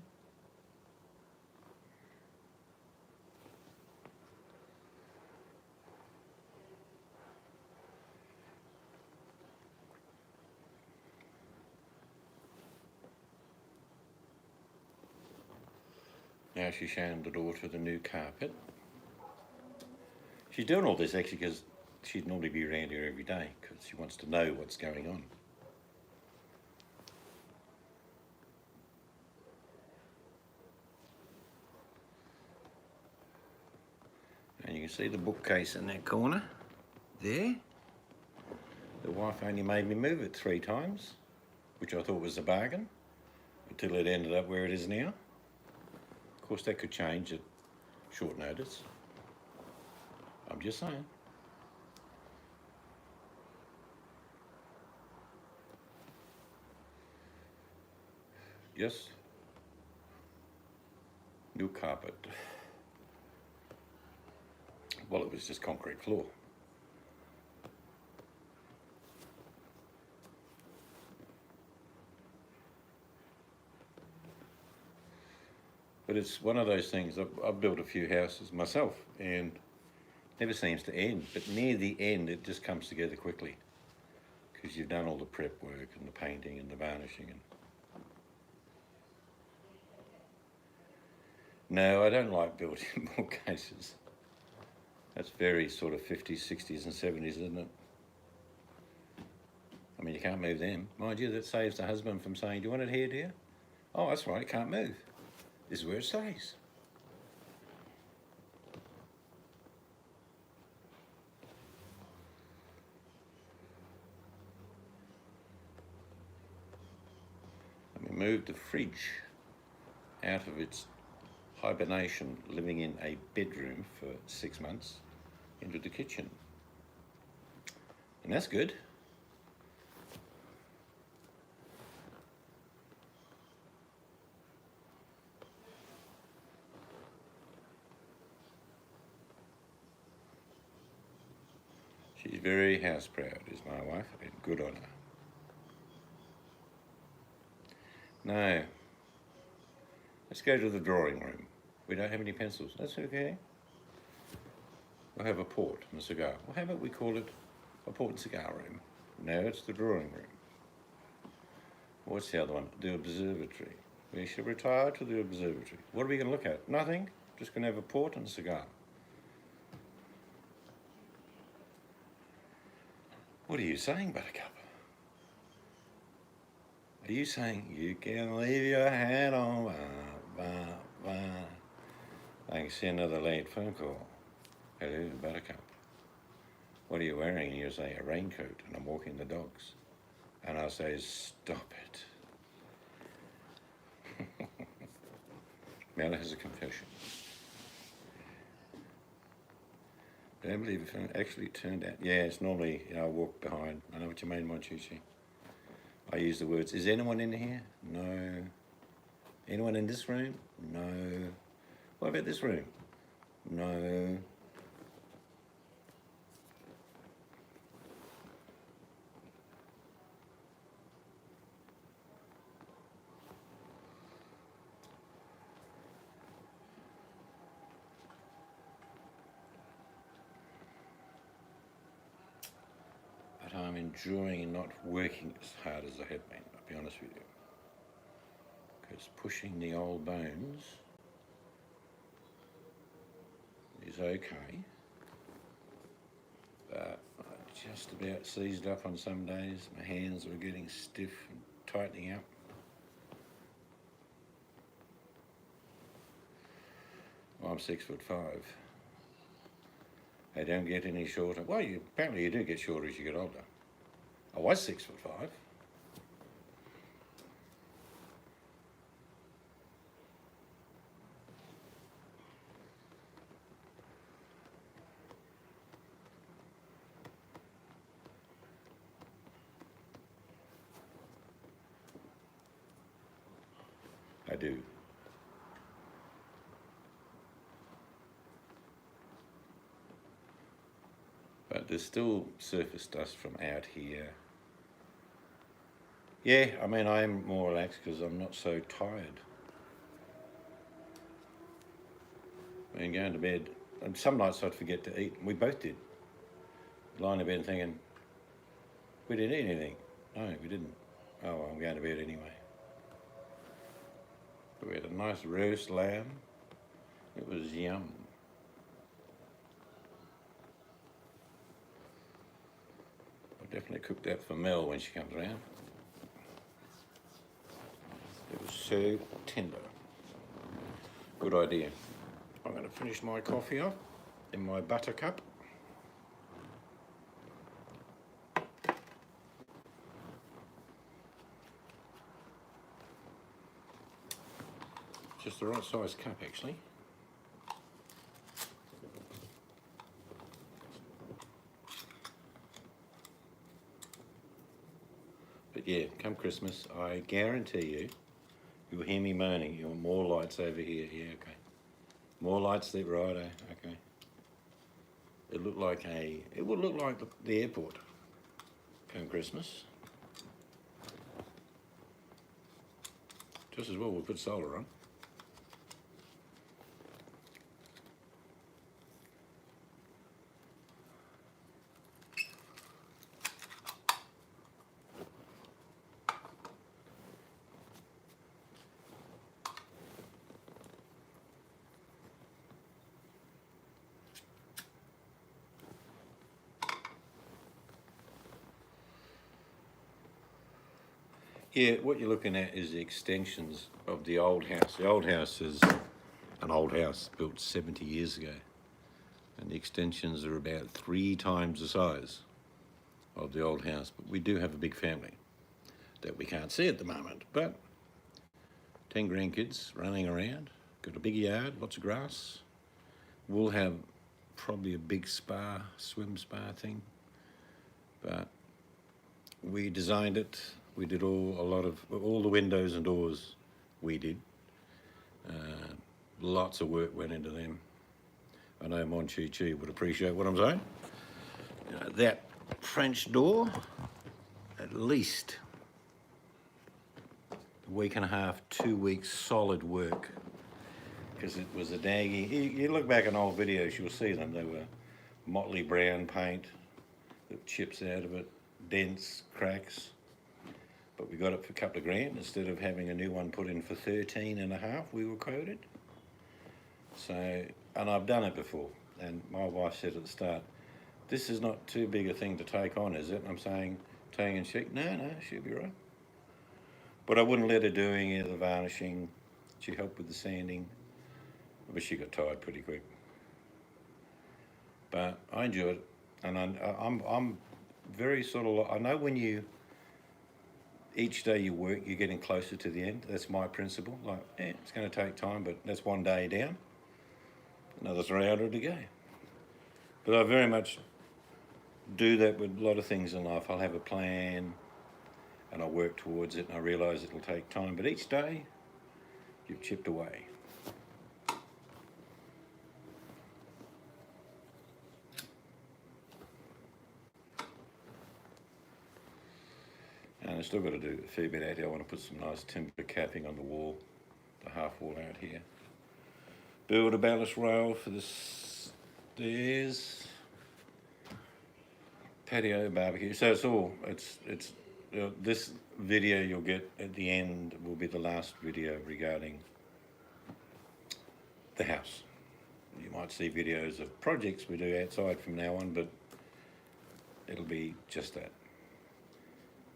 Now she's showing the daughter the new carpet. She's doing all this actually because she'd normally be around here every day because she wants to know what's going on. And you can see the bookcase in that corner there. The wife only made me move it 3 times, which I thought was a bargain, until it ended up where it is now. Of course, that could change at short notice. I'm just saying. Yes. New carpet. Well, it was just concrete floor. But it's one of those things, I've built a few houses myself and never seems to end. But near the end, it just comes together quickly because you've done all the prep work and the painting and the varnishing. And no, I don't like built-in bookcases. That's very sort of 50s, 60s and 70s, isn't it? I mean, you can't move them. Mind you, that saves the husband from saying, do you want it here, dear? Oh, that's right, it can't move. This is where it stays. And we moved the fridge out of its hibernation, living in a bedroom for 6 months, into the kitchen. And that's good. She's very house proud, is my wife, and good on her. Now, let's go to the drawing room. We don't have any pencils. That's okay. We'll have a port and a cigar. Well, how about we call it a port and cigar room? No, it's the drawing room. What's the other one? The observatory. We should retire to the observatory. What are we going to look at? Nothing. Just going to have a port and a cigar. What are you saying, Buttercup? Are you saying you can leave your hat on? I can see another late phone call. Hello, Buttercup. What are you wearing? And you say, a raincoat, and I'm walking the dogs. And I'll say, stop it. Mel has a confession. I don't believe it actually turned out. Yeah, it's normally, I walk behind. I know what you mean, Monchichi. I use the words, is anyone in here? No. Anyone in this room? No. What about this room? No. But I'm enjoying not working as hard as I have been, I'll be honest with you. Because pushing the old bones is okay. But I just about seized up on some days. My hands were getting stiff and tightening up. Well, I'm 6'5". They don't get any shorter. Well, apparently you do get shorter as you get older. I was 6'5". I do. But there's still surface dust from out here. Yeah, I mean, I am more relaxed because I'm not so tired. I mean, going to bed, and some nights I'd forget to eat. We both did. Lying in bed thinking, we didn't eat anything. No, we didn't. Oh, well, I'm going to bed anyway. But we had a nice roast lamb. It was yum. I'll definitely cook that for Mel when she comes around. It was so tender. Good idea. I'm going to finish my coffee off in my buttercup. Just the right size cup, actually. But yeah, come Christmas, I guarantee you, you'll hear me moaning. You'll more lights over here. Yeah, okay. More lights there, righto. Okay. It would look like the airport come Christmas. Just as well we'll put solar on. Yeah, what you're looking at is the extensions of the old house. The old house is an old house built 70 years ago. And the extensions are about 3 times the size of the old house. But we do have a big family that we can't see at the moment. But 10 grandkids running around, got a big yard, lots of grass. We'll have probably a big spa, swim spa thing. But we designed it. We did all the windows and doors we did. Lots of work went into them. I know Mon Chi Chi would appreciate what I'm saying. That French door, at least a week and a half, 2 weeks solid work, because it was a daggy. You look back on old videos, you'll see them. They were motley brown paint, the chips out of it, dents, cracks. But we got it for a couple of grand instead of having a new one put in for 13 and a half, we were quoted. So, and I've done it before, and my wife said at the start, this is not too big a thing to take on, is it? And I'm saying, tongue in cheek, no, she'll be right. But I wouldn't let her do any of the varnishing. She helped with the sanding, but she got tired pretty quick. But I enjoyed it, and I'm very sort of, I know when you each day you work, you're getting closer to the end. That's my principle. Like, it's going to take time, but that's one day down, another 300 to go. But I very much do that with a lot of things in life. I'll have a plan and I work towards it, and I realise it'll take time. But each day, you've chipped away. And I've still got to do a fair bit out here. I want to put some nice timber capping on the wall, the half wall out here. Build a ballast rail for the stairs. Patio barbecue. So it's this video you'll get at the end will be the last video regarding the house. You might see videos of projects we do outside from now on, but it'll be just that.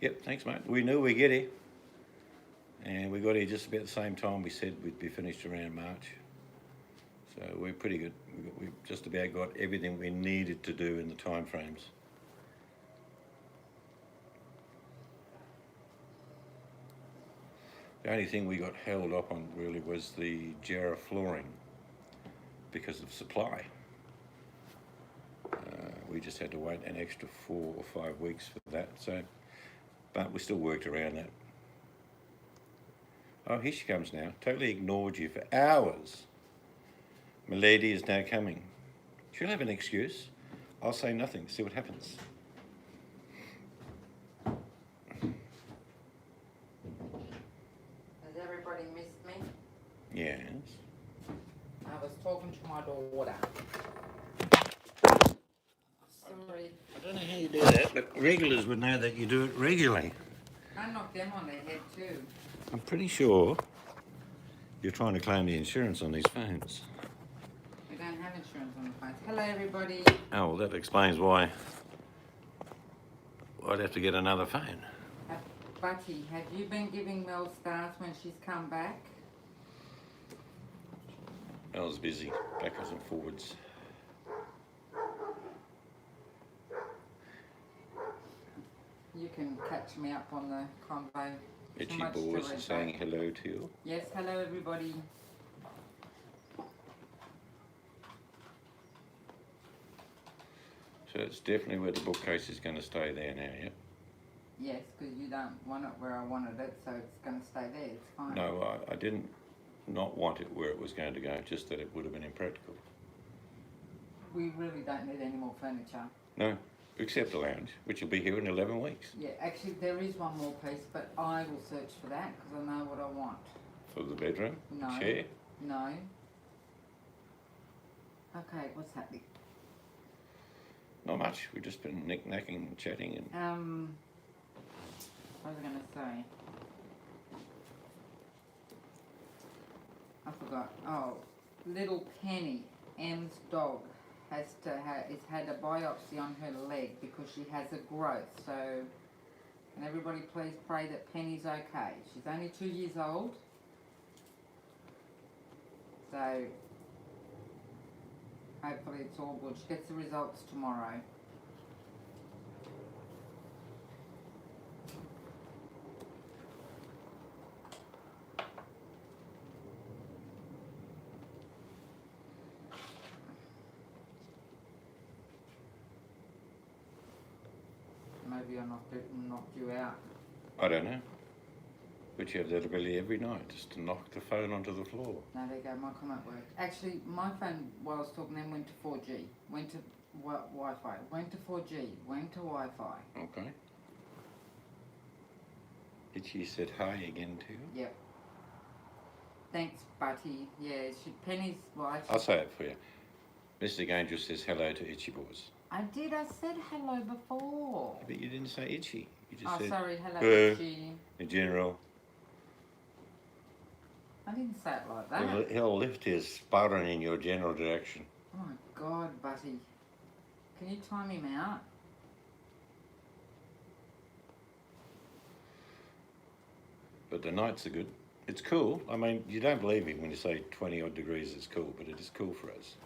Yep, thanks mate. We knew we'd get here, and we got here just about the same time we said we'd be finished around March. So we're pretty good. We've just about got everything we needed to do in the time frames. The only thing we got held up on really was the Jarrah flooring because of supply. We just had to wait an extra 4 or 5 weeks for that. So, but we still worked around that. Oh, here she comes now. Totally ignored you for hours. Milady is now coming. She'll have an excuse. I'll say nothing. See what happens. Everybody missed me. Yes. I was talking to my daughter. Sorry. I don't know how you do that, but regulars would know that you do it regularly. I knocked them on their head too. I'm pretty sure you're trying to claim the insurance on these phones. We don't have insurance on the phones. Hello, everybody. Oh, well, that explains why I'd have to get another phone. Butty, have you been giving Mel stars when she's come back? Mel's busy, backwards and forwards. You can catch me up on the convo. Itchy Boys is saying hello to you. Yes, hello everybody. So it's definitely where the bookcase is going to stay there now, yeah? Yes, because you don't want it where I wanted it, so it's going to stay there. It's fine. No, I didn't not want it where it was going to go, just that it would have been impractical. We really don't need any more furniture. No, except the lounge, which will be here in 11 weeks. Yeah, actually there is one more piece, but I will search for that because I know what I want. For the bedroom? No. Chair? No. Okay, what's happening? Not much. We've just been knick-knacking and chatting and... What was I going to say? I forgot. Oh, little Penny, Em's dog, has had a biopsy on her leg because she has a growth. So, can everybody please pray that Penny's okay? She's only 2 years old. So, hopefully it's all good. She gets the results tomorrow. Maybe I knocked you out. I don't know. But you have that ability every night, just to knock the phone onto the floor. No, there you go, my comment worked. Actually, my phone, while I was talking then, went to 4G. Went to Wi-Fi. Went to 4G. Went to Wi-Fi. Okay. Itchy said hi again to you. Yep. Thanks, Butty. Yeah, Penny's... Well, actually, I'll say it for you. Mr. Ganger says hello to Itchy Boys. I did. I said hello before. But you didn't say Itchy. You just Oh, said... sorry. Hello, hello. Itchy. In general. I didn't say it like that. He'll lift his sputtering in your general direction. Oh, my God, Butty. Can you time him out? But the nights are good. It's cool. I mean, you don't believe me when you say 20 odd degrees is cool, but it is cool for us.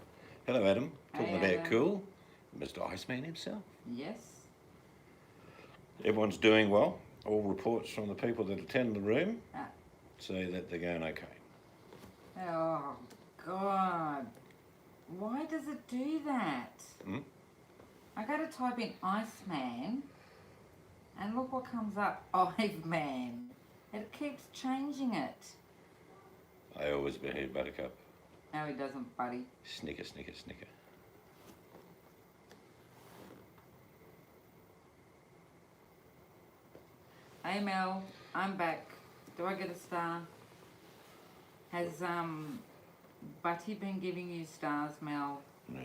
Hello, Adam. Talking Hey, about Adam. cool. Mr. Iceman himself. Yes. Everyone's doing well. all reports from the people that attend the room Ah. say that they're going okay. Oh, God. Why does it do that? Hmm? I go to type in Iceman, and look what comes up. Iveman. It keeps changing it. I always behave, Buttercup. No, he doesn't, buddy. Snicker, snicker, snicker. Hey, Mel. I'm back. Do I get a star? Has, Butty been giving you stars, Mel? No.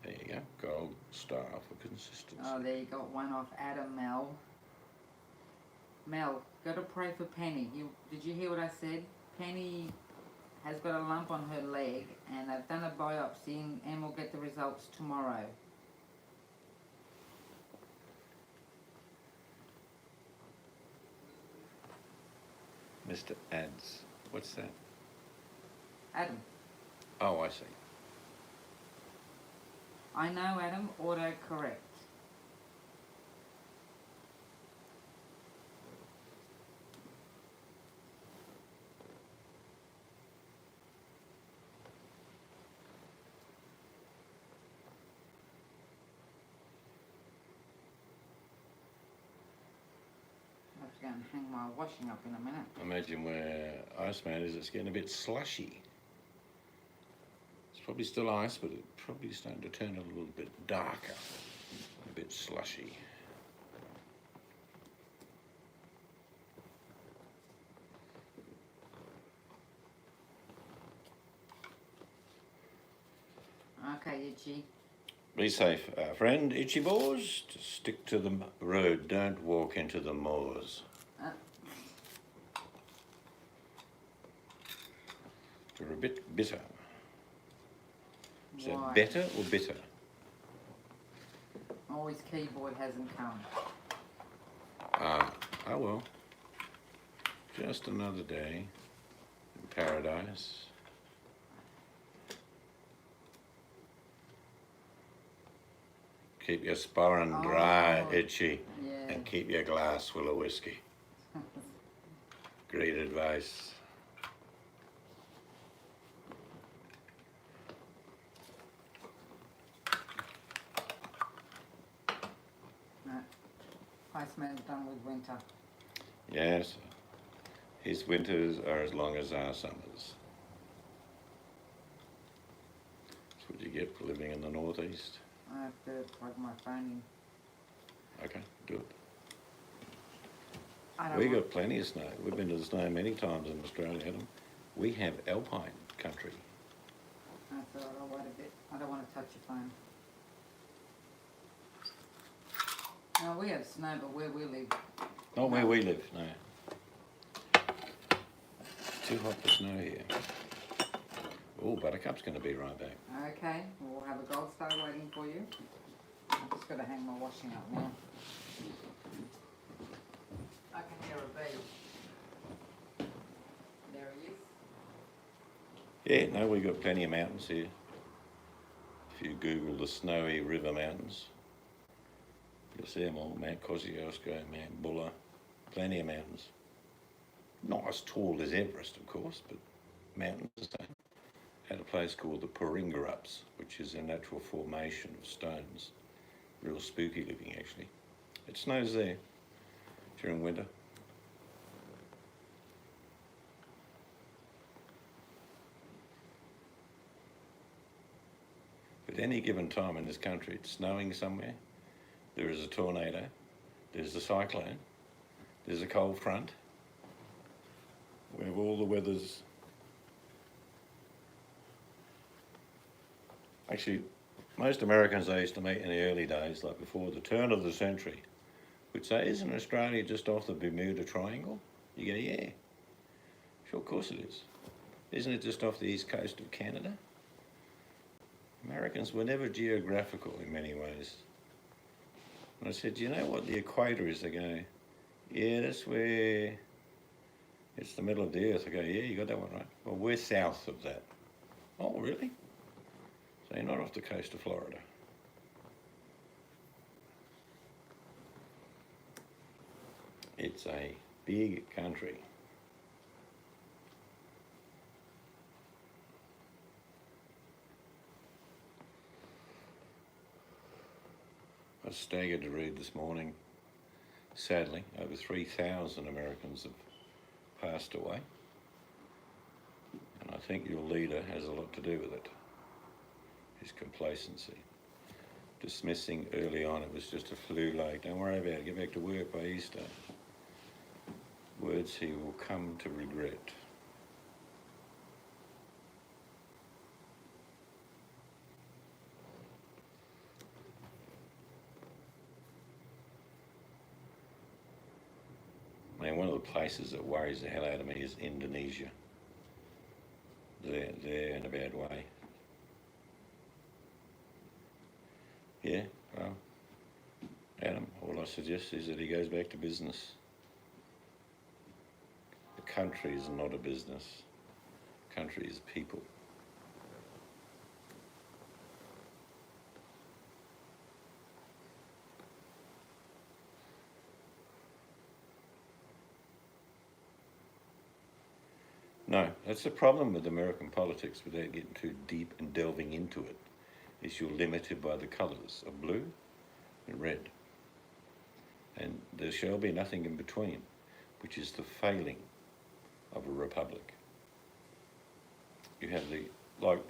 There you go. Gold star for consistency. Oh, there you got one off Adam, Mel. Mel, go to pray for Penny. Did you hear what I said? Penny has got a lump on her leg, and they've done a biopsy, and we'll get the results tomorrow. Mr. Ads. What's that? Adam. Oh, I see. I know, Adam. Autocorrect. I have to go and hang my washing up in a minute. Imagine where Iceman is, it's getting a bit slushy. It's probably still ice, but it's probably starting to turn a little bit darker, a bit slushy. Okay, Itchy. Be safe, friend. Itchy Boars, just stick to the road, don't walk into the moors. You're a bit bitter. Is that Why? better or bitter? Oh, his keyboard hasn't come. Ah, oh well. Just another day in paradise. Keep your sporran dry, Oh, Itchy, Yeah. and keep your glass full of whiskey. Great advice. No. Iceman's done with winter. Yes, his winters are as long as our summers. That's what you get for living in the northeast. I have to plug my phone in. Okay, do it. I don't We want- got plenty of snow. We've been to the snow many times in Australia, Adam. We have alpine country. That's all right, I'll wait a bit. I don't want to touch your phone. No, we have snow, but where we live. Not where we live, no. Too hot for snow here. Oh, Buttercup's going to be right back. Okay, we'll have a gold star waiting for you. I'm just going to hang my washing up now. I can hear a bee. There he is. Yeah, no, we got plenty of mountains here. If you Google the Snowy River Mountains, you'll see them all. Mount Kosciuszko, Mount Buller, plenty of mountains. Not as tall as Everest, of course, but mountains the same. At a place called the Paringarups, which is a natural formation of stones. Real spooky looking, actually. It snows there during winter. At any given time in this country, it's snowing somewhere, there is a tornado, there's a cyclone, there's a cold front. We have all the weathers. Actually, most Americans I used to meet in the early days, like before the turn of the century, would say, isn't Australia just off the Bermuda Triangle? You go, yeah. Sure, of course it is. Isn't it just off the east coast of Canada? Americans were never geographical in many ways. And I said, do you know what the equator is? They go, yeah, that's where it's the middle of the earth. I go, yeah, you got that one right. Well, we're south of that. Oh, really? So you're not off the coast of Florida. It's a big country. I was staggered to read this morning. Sadly, over 3,000 Americans have passed away. And I think your leader has a lot to do with it. His complacency. Dismissing early on it was just a flu like, don't worry about it, get back to work by Easter. Words he will come to regret. Man, one of the places that worries the hell out of me is Indonesia. They're in a bad way. Yeah, well, Adam, all I suggest is that he goes back to business. The country is not a business. The country is people. No, that's the problem with American politics, without getting too deep and delving into it, is you're limited by the colours of blue and red. And there shall be nothing in between, which is the failing of a republic. You have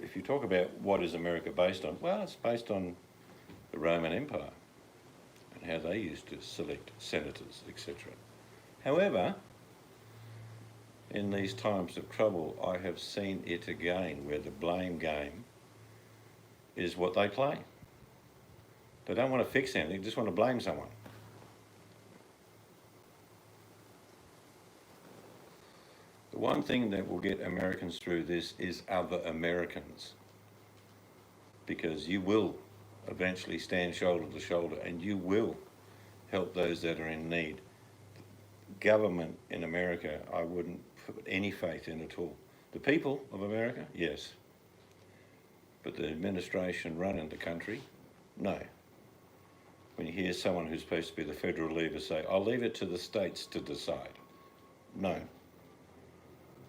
if you talk about what is America based on, well, it's based on the Roman Empire and how they used to select senators, etc. However, in these times of trouble, I have seen it again where the blame game is what they play. They don't want to fix anything, they just want to blame someone. The one thing that will get Americans through this is other Americans. Because you will eventually stand shoulder to shoulder and you will help those that are in need. Government in America, I wouldn't put any faith in at all. The people of America, yes. But the administration running the country, no. When you hear someone who's supposed to be the federal leader say, I'll leave it to the states to decide. No.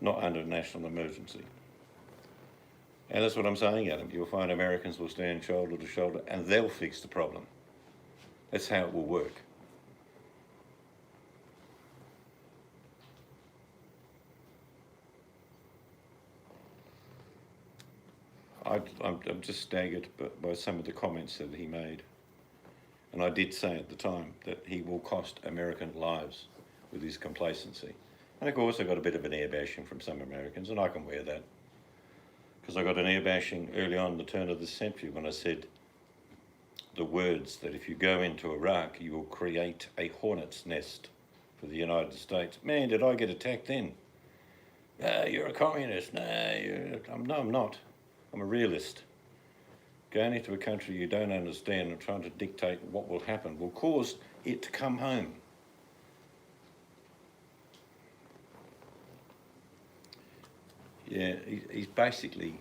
Not under national emergency. And that's what I'm saying, Adam. You'll find Americans will stand shoulder to shoulder and they'll fix the problem. That's how it will work. I'm just staggered by some of the comments that he made. And I did say at the time that he will cost American lives with his complacency. And of course I got a bit of an air bashing from some Americans, and I can wear that. Because I got an air bashing early on in the turn of the century when I said the words that if you go into Iraq, you will create a hornet's nest for the United States. Man, did I get attacked then? You're a communist. No, I'm not. I'm a realist. Going into a country you don't understand and trying to dictate what will happen will cause it to come home. Yeah, he's basically,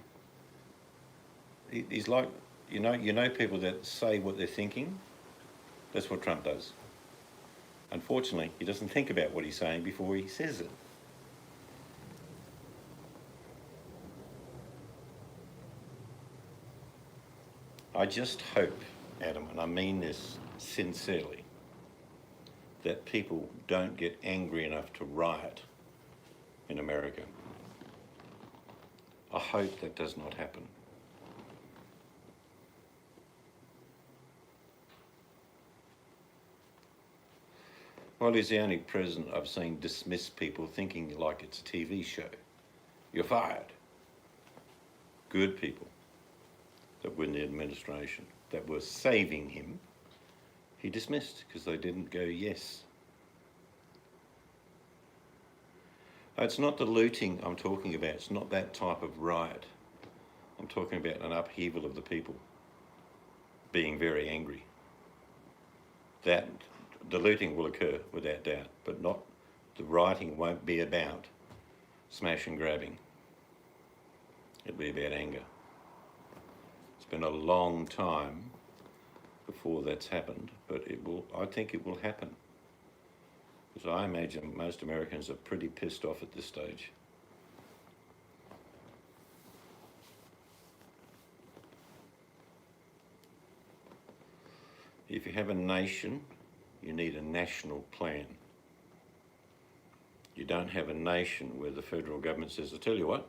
he's like, you know people that say what they're thinking? That's what Trump does. Unfortunately, he doesn't think about what he's saying before he says it. I just hope, Adam, and I mean this sincerely, that people don't get angry enough to riot in America. I hope that does not happen. Well, he's the only president I've seen dismiss people thinking like it's a TV show. You're fired. Good people that were in the administration that were saving him, he dismissed because they didn't go yes. It's not the looting I'm talking about. It's not that type of riot. I'm talking about an upheaval of the people being very angry. That the looting will occur without doubt, but not the rioting won't be about smash and grabbing. It'll be about anger. It's been a long time before that's happened, but I think it will happen. Because I imagine most Americans are pretty pissed off at this stage. If you have a nation, you need a national plan. You don't have a nation where the federal government says, I tell you what,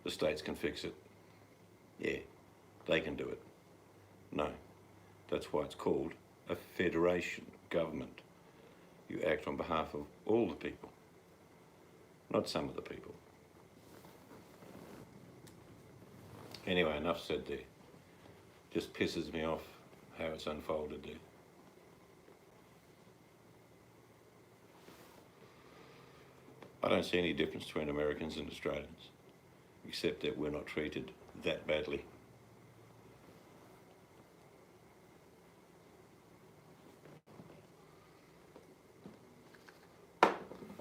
the states can fix it. Yeah, they can do it. No, that's why it's called a federation government. You act on behalf of all the people, not some of the people. Anyway, enough said there. Just pisses me off how it's unfolded there. I don't see any difference between Americans and Australians, except that we're not treated that badly.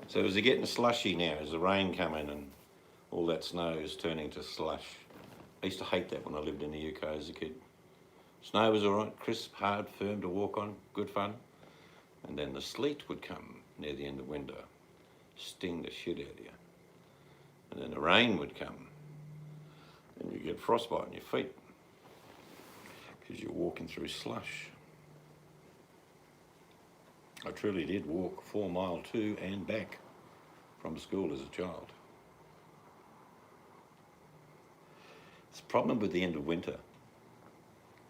So is it getting slushy now? Is the rain coming and all that snow is turning to slush? I used to hate that when I lived in the UK as a kid. Snow was all right, crisp, hard, firm to walk on, good fun. And then the sleet would come near the end of winter, sting the shit out of you. And then the rain would come and you get frostbite on your feet because you're walking through slush. I truly did walk 4 miles to and back from school as a child. The problem with the end of winter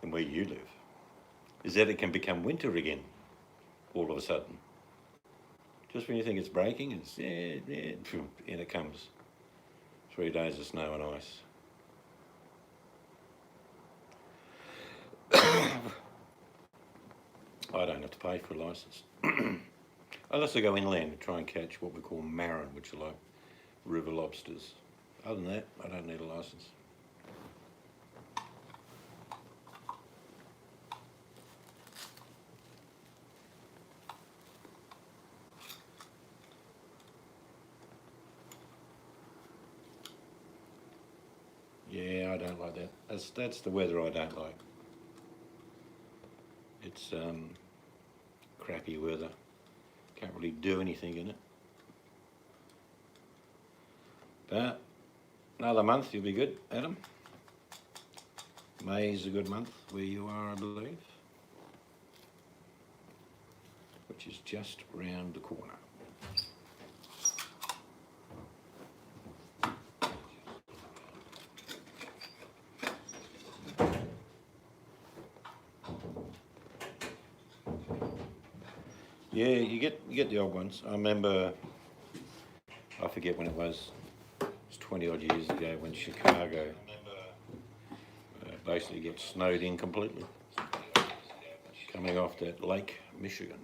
and where you live is that it can become winter again all of a sudden. Just when you think it's breaking, it's in it comes. 3 days of snow and ice. I don't have to pay for a licence. Unless I go inland and try and catch what we call marron, which are like river lobsters. Other than that, I don't need a licence. Yeah, I don't like that. That's the weather I don't like. It's crappy weather. Can't really do anything in it. But another month you'll be good, Adam. May is a good month where you are, I believe. Which is just round the corner. Yeah, you get the odd ones. I remember, I forget when it was 20 odd years ago when Chicago basically gets snowed in completely. Coming off that Lake Michigan.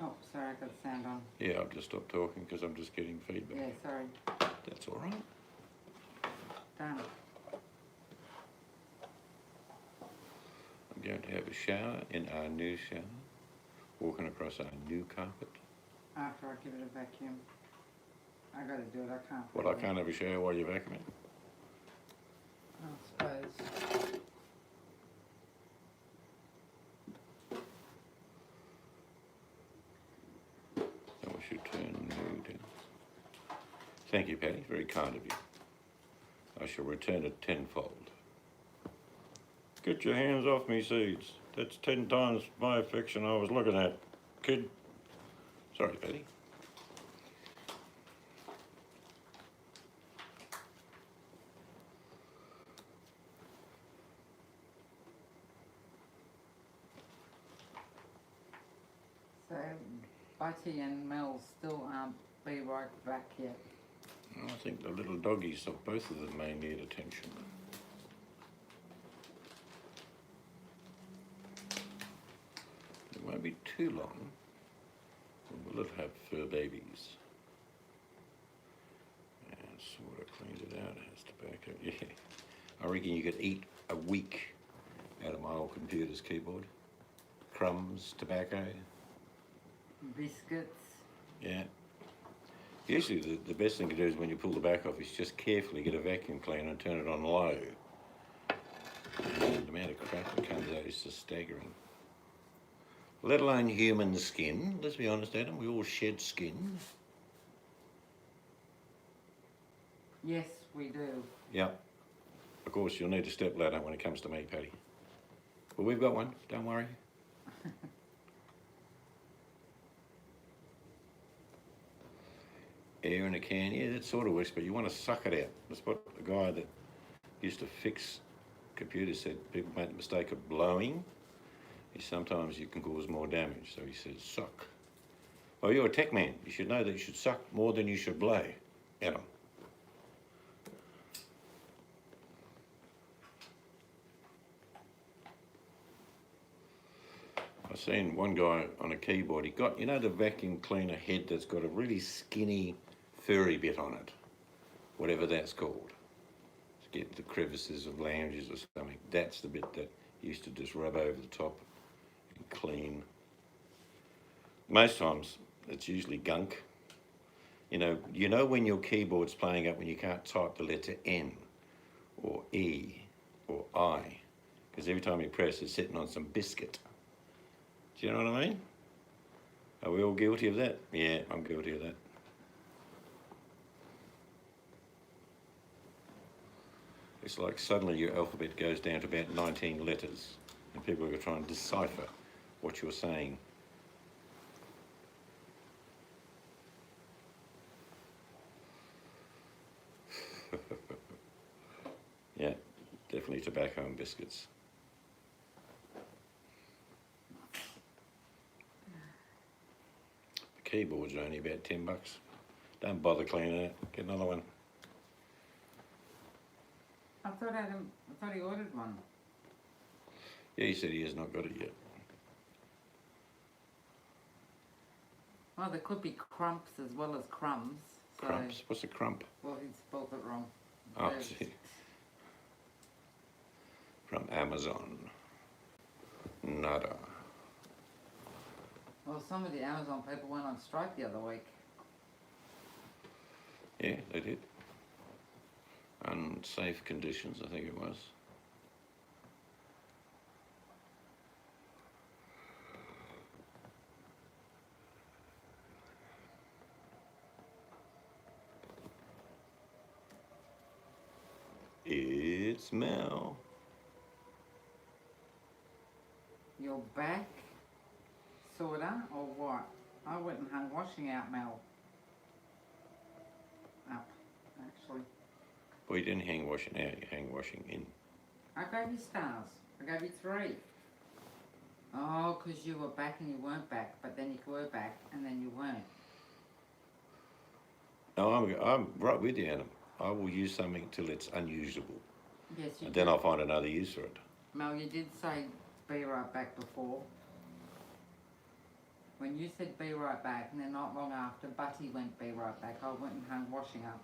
Oh, sorry, I got the sound on. Yeah, I've just stopped talking because I'm just getting feedback. Yeah, sorry. That's all right. Done. I'm going to have a shower in our new shower, walking across our new carpet. After I give it a vacuum. I gotta do it, I can't. Well, I can't have a shower while you're vacuuming. I suppose. And we should turn new down. Thank you, Patty. Very kind of you. I shall return it tenfold. Get your hands off me, seeds. That's 10 times my affection I was looking at, kid. Sorry, Patty. So, Budgie and Mel still aren't be right back yet. I think the little doggies, so both of them may need attention. It won't be too long when we'll have fur babies. And sort of cleaned it out, it has tobacco. Yeah, I reckon you could eat a week out of my old computer's keyboard. Crumbs, tobacco. Biscuits. Yeah. Usually the best thing to do is when you pull the back off is just carefully get a vacuum cleaner and turn it on low amount of crap that comes out is just staggering. Let alone human skin. Let's be honest, Adam, we all shed skin. Yes, we do. Yep. Of course, you'll need a stepladder when it comes to me, Paddy. But we've got one, don't worry. Air in a can, yeah, that sort of works, but you want to suck it out. That's what the guy that used to fix computers said. People make the mistake of blowing. Sometimes you can cause more damage, so he says suck. Well, you're a tech man. You should know that you should suck more than you should blow, Adam. I've seen one guy on a keyboard, he got, you know, the vacuum cleaner head that's got a really skinny, furry bit on it, whatever that's called, to get the crevices of lounges or something. That's the bit that used to just rub over the top and clean. Most times, it's usually gunk. You know when your keyboard's playing up when you can't type the letter N or E or I, because every time you press, it's sitting on some biscuit. Do you know what I mean? Are we all guilty of that? Yeah, I'm guilty of that. It's like suddenly your alphabet goes down to about 19 letters and people are trying to decipher what you're saying. Yeah, definitely tobacco and biscuits. The keyboards are only about $10. Don't bother cleaning it. Get another one. I thought he ordered one. Yeah, he said he has not got it yet. Well, there could be crumps as well as crumbs. So, Crumps? What's a crump? well, he spelled it wrong. Oh, There's- see. From Amazon. Nada. Well, some of the Amazon people went on strike the other week. Yeah, they did. Unsafe conditions, I think it was. It's Mel. You're back, sorta, or what? I went and hung washing out, Mel. Up, actually. Well, you didn't hang washing out, you hang washing in. I gave you stars. I gave you 3. Oh, 'cause you were back and you weren't back, but then you were back and then you weren't. No, I'm right with you, Adam. I will use something till it's unusable. Yes, you And did. then I'll find another use for it. Mel, you did say be right back before. When you said be right back, and then not long after, Butty went be right back, I went and hung washing up.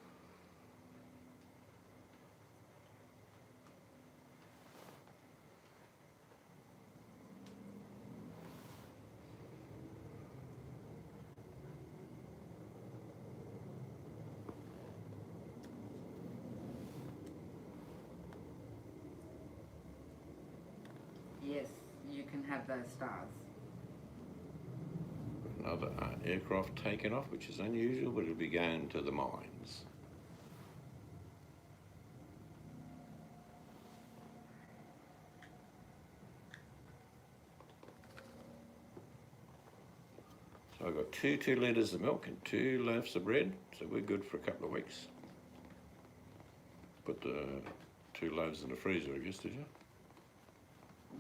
Yes, you can have those stars. Another aircraft taken off, which is unusual, but it'll be going to the mines. So I've got 2 litres of milk and 2 loaves of bread, so we're good for a couple of weeks. Put the 2 loaves in the freezer, I guess, did you?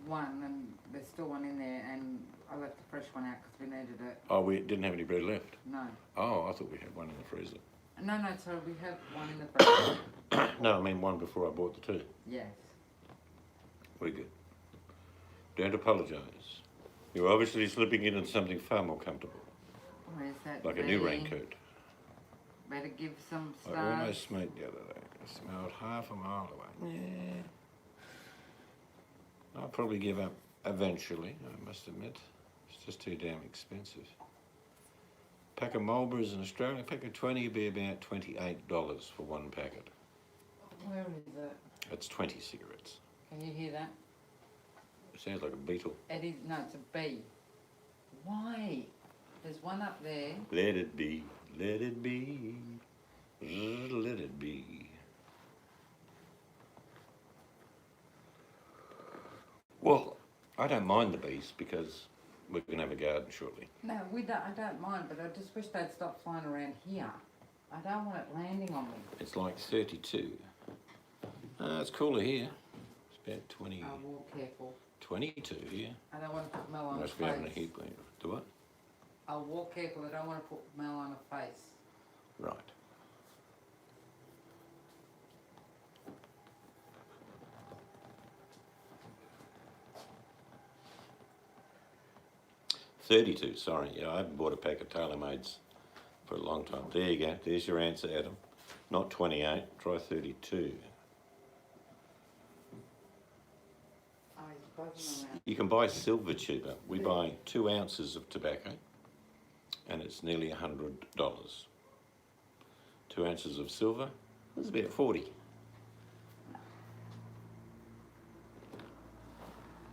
One, and there's still one in there, and I left the fresh one out because we needed it. Oh, we didn't have any bread left. No. Oh, I thought we had one in the freezer. No, so we have one in the freezer. No, I mean one before I bought the 2. Yes. We're good. Don't apologise. You're obviously slipping into something far more comfortable, Where's that? like a new be? raincoat. Better give some I stars. almost smoked the other day. I smelled half a mile away. Yeah. I'll probably give up eventually, I must admit. It's just too damn expensive. Pack of Marlboros in Australia, a pack of 20 would be about $28 for one packet. Where is it? That's 20 cigarettes. Can you hear that? It sounds like a beetle. It is, no, it's a bee. Why? There's one up there. Let it be, let it be, let it be. Well, I don't mind the bees because we're going to have a garden shortly. No, I don't mind, but I just wish they'd stop flying around here. I don't want it landing on me. It's like 32. It's cooler here. It's about 20, I'll walk careful. 22 here. I don't want to put Mel on Must her be having a face. heat wave. Do what? I'll walk careful. I don't want to put Mel on her face. Right. $32, sorry. Yeah, I haven't bought a pack of TaylorMades for a long time. There you go. There's your answer, Adam. Not 28. Try 32. Oh, he's buzzing around. You can buy silver cheaper. We buy 2 ounces of tobacco and it's nearly $100. 2 ounces of silver is about 40.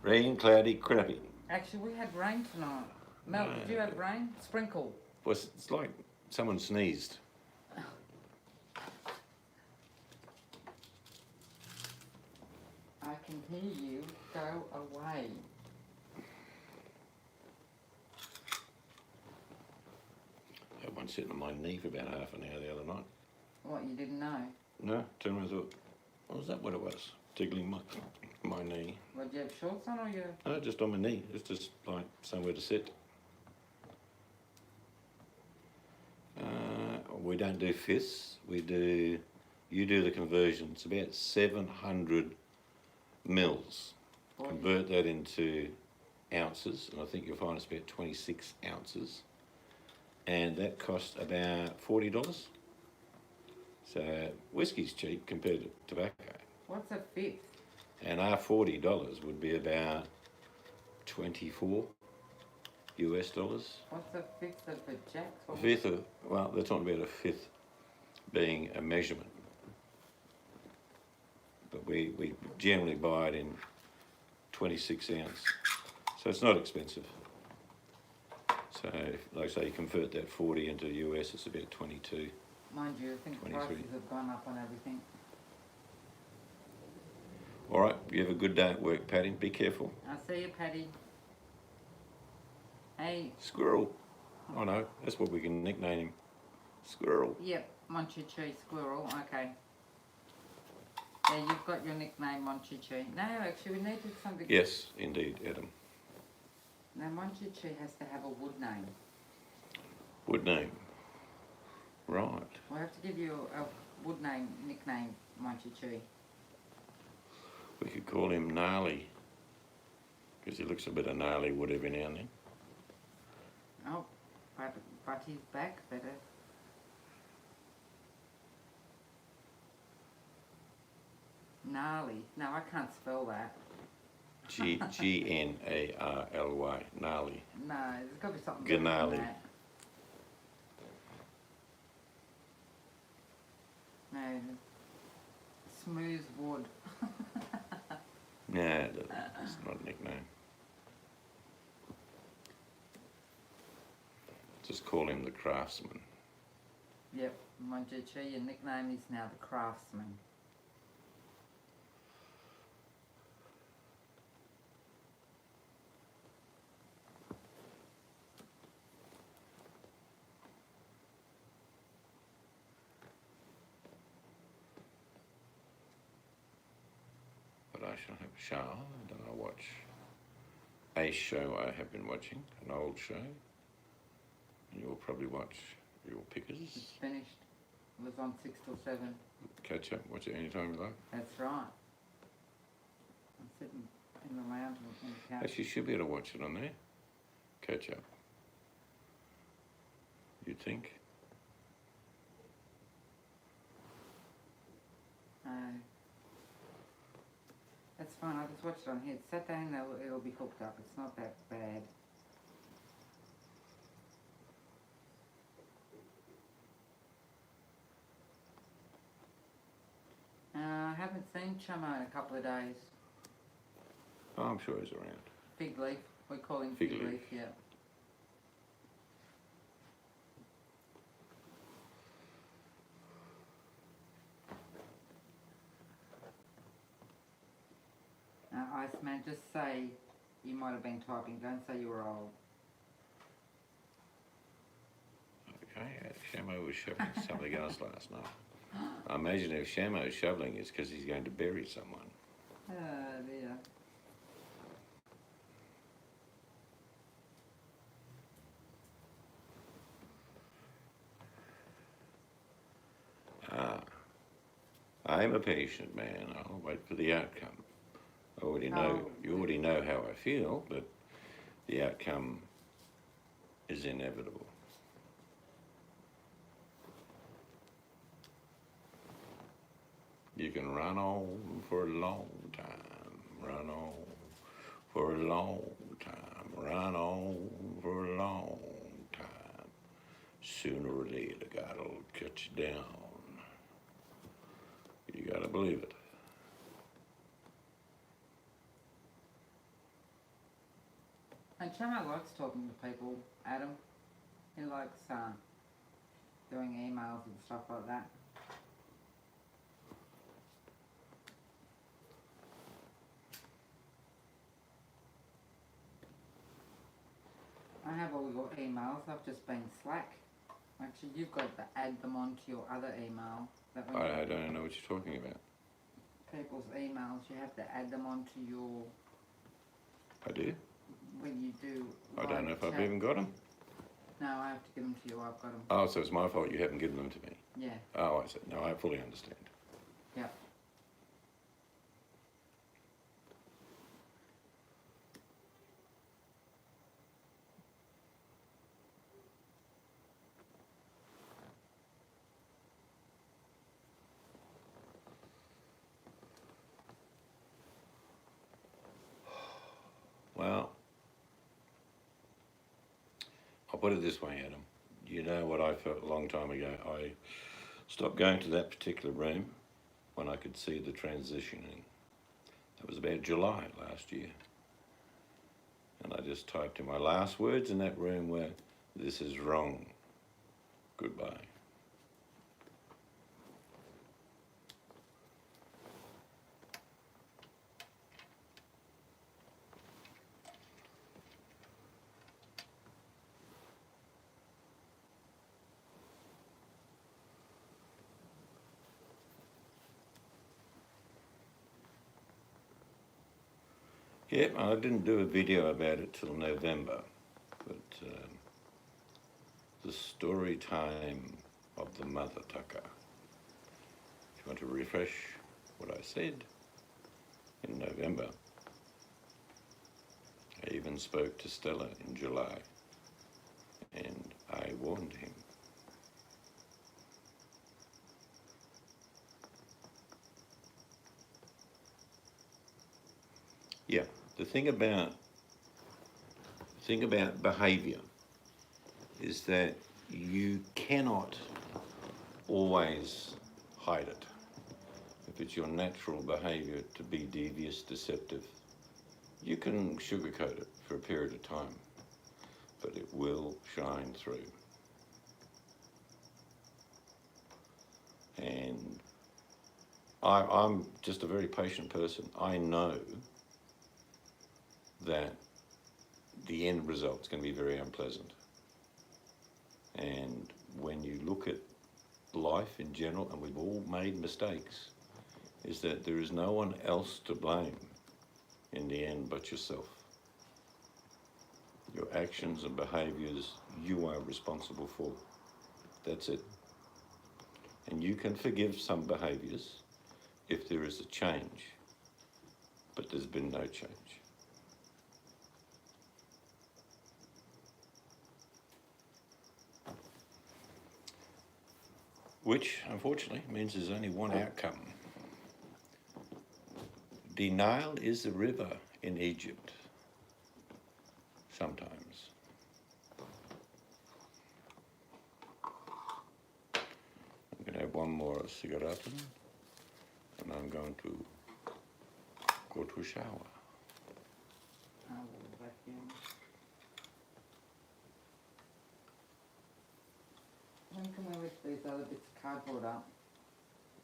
Rain, cloudy, crappy. Actually, we had rain tonight. Mel, did you have rain? Sprinkle. Well, it's like someone sneezed. I can hear you. Go away. I had one sitting on my knee for about half an hour the other night. What, you didn't know? No, turned around and thought, was that what it was? Tickling my knee. Well, do you have shorts on or you? No, just on my knee. It's just like somewhere to sit. We don't do fists. You do the conversion. It's about 700 mils. Convert that into ounces, and I think you'll find it's about 26 ounces. And that costs about $40. So whiskey's cheap compared to tobacco. What's a fifth? And our $40 would be about 24 US dollars. What's a fifth of a jack? A fifth of, well, they're talking about a fifth being a measurement. But we generally buy it in 26 ounce. So it's not expensive. So, like I say, you convert that 40 into US, it's about 22. Mind you, I think 23. prices have gone up on everything. All right, you have a good day at work, Patty. Be careful. I'll see you, Patty. Hey. Squirrel. I know, that's what we can nickname him. Squirrel. Yep, Monchichi Squirrel. Okay. Yeah, you've got your nickname, Monchichi. No, actually, we needed something. Yes, indeed, Adam. Now, Monchichi has to have a wood name. Wood name. Right. We'll have to give you a wood name, nickname, Monchichi. We could call him Gnarly, because he looks a bit of gnarly wood every now and then. Oh, but he's back better. Gnarly. No, I can't spell that. Gnarly. Gnarly. No, there's got to be something better than Gnarly. that. No, smooth wood. Nah, it's not a nickname. Just call him the Craftsman. Yep, Monchichi, your nickname is now the Craftsman. But I shall have a shower, and then I'll watch a show I have been watching, an old show. And you'll probably watch your pickers. It's finished. It was on 6 till 7. Catch up, watch it anytime you like. That's right. I'm sitting in the lounge on the couch. Actually, you should be able to watch it on there. Catch up. You'd think? That's fine, I'll just watch it on here. Saturday and it'll be hooked up. It's not that bad. I haven't seen Chummo in a couple of days. Oh, I'm sure he's around. Fig leaf. We call him Fig fig leaf. leaf, yeah. Iceman, just say you might have been typing. Don't say you were old. Okay, Shamo was shoveling something else last night. I imagine if Shamo's shoveling, it's because he's going to bury someone. Oh dear. Ah, I'm a patient man. I'll wait for the outcome. I already know. Oh. You already know how I feel, but the outcome is inevitable. You can run on for a long time, run on for a long time, run on for a long time. Sooner or later, God'll cut you down. You gotta believe it. And Chamo likes talking to people, Adam. He likes doing emails and stuff like that. I have all your emails. I've just been slack. Actually, you've got to add them onto your other email. That when I don't know what you're talking about. people's emails, you have to add them onto your I do? when you do. I don't know if I've chat. even got them. No, I have to give them to you. I've got them. Oh, so it's my fault you haven't given them to me. Yeah. Oh, I see. No, I fully understand. Yeah. Well, I'll put it this way, Adam. You know what I felt a long time ago? I stopped going to that particular room when I could see the transitioning. That was about July last year. And I just typed in my last words in that room were, "This is wrong. Goodbye." Yep, I didn't do a video about it till November, but the story time of the mother tucker. If you want to refresh what I said in November, I even spoke to Stella in July, and I warned him. Yeah, the thing about behaviour is that you cannot always hide it. If it's your natural behaviour to be devious, deceptive, you can sugarcoat it for a period of time, but it will shine through. And I'm just a very patient person. I know that the end result's going to be very unpleasant. And when you look at life in general, and we've all made mistakes, is that there is no one else to blame in the end but yourself. Your actions and behaviours you are responsible for. That's it. And you can forgive some behaviours if there is a change, but there's been no change. Which, unfortunately, means there's only one outcome. The Nile is the river in Egypt. Sometimes. I'm going to have one more cigarette, and I'm going to go to a shower. cardboard up.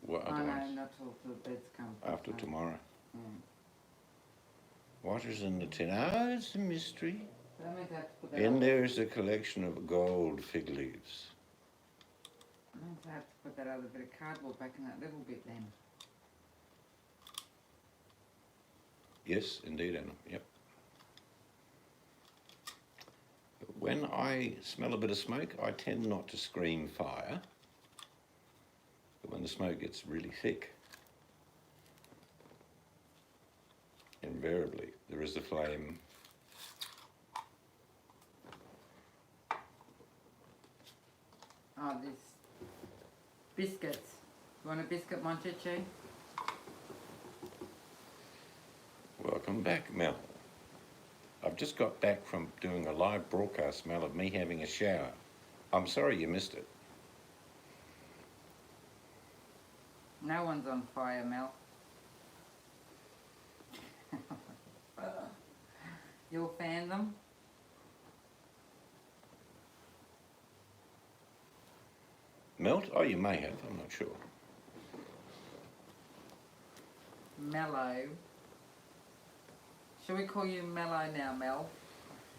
What Oh other no, ones? not till the beds come. After so, tomorrow. Yeah. What is in the tin? Oh, it's a mystery. But I meant to have to put that In other, there is a collection of gold fig leaves. I meant to have to put that other bit of cardboard back in that little bit then. Yes, indeed, Anna. Yep. When I smell a bit of smoke, I tend not to scream fire. But when the smoke gets really thick, invariably there is a flame. Oh, this biscuits. You want a biscuit, Monchichi? Welcome back, Mel. I've just got back from doing a live broadcast, Mel, of me having a shower. I'm sorry you missed it. No one's on fire, Mel. You'll fan them? Melt? Oh, you may have, I'm not sure. Mellow. Shall we call you Mellow now, Mel?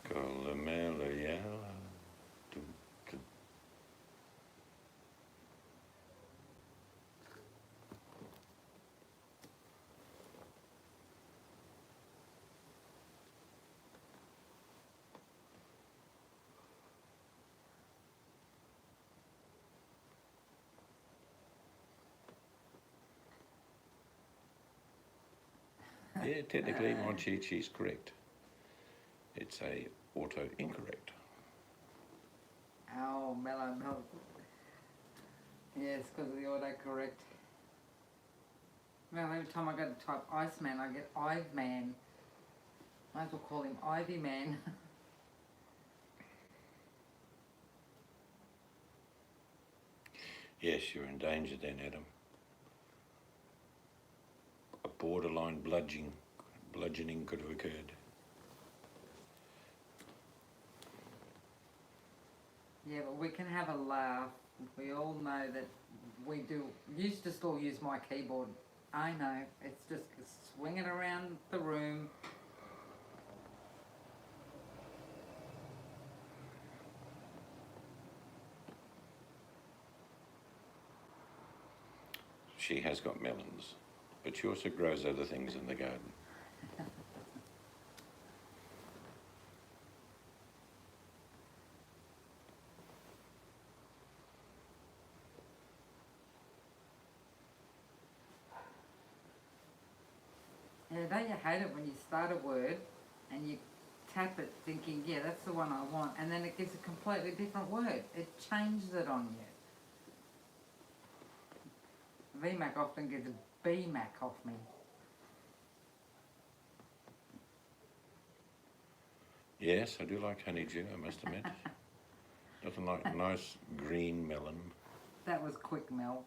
Call the mellow yellow. Yeah, technically, Monchichi's correct. It's a auto incorrect. Oh, Mellow, Mel. Yes, because of the autocorrect. Well, every time I go to type Iceman, I get Iveman. Might as well call him Ivy Man. Yes, you're in danger then, Adam. A borderline bludgeoning could have occurred. Yeah, but we can have a laugh. We all know that we used to still use my keyboard. I know, it's just swinging around the room. She has got melons, but she also grows other things in the garden. Yeah, don't you hate it when you start a word and you tap it thinking, yeah, that's the one I want, and then it gives a completely different word. It changes it on you. VMAC often gets a BMAC off me. Yes, I do like honeydew, I must admit. Nothing like a nice green melon. That was quick, Mel.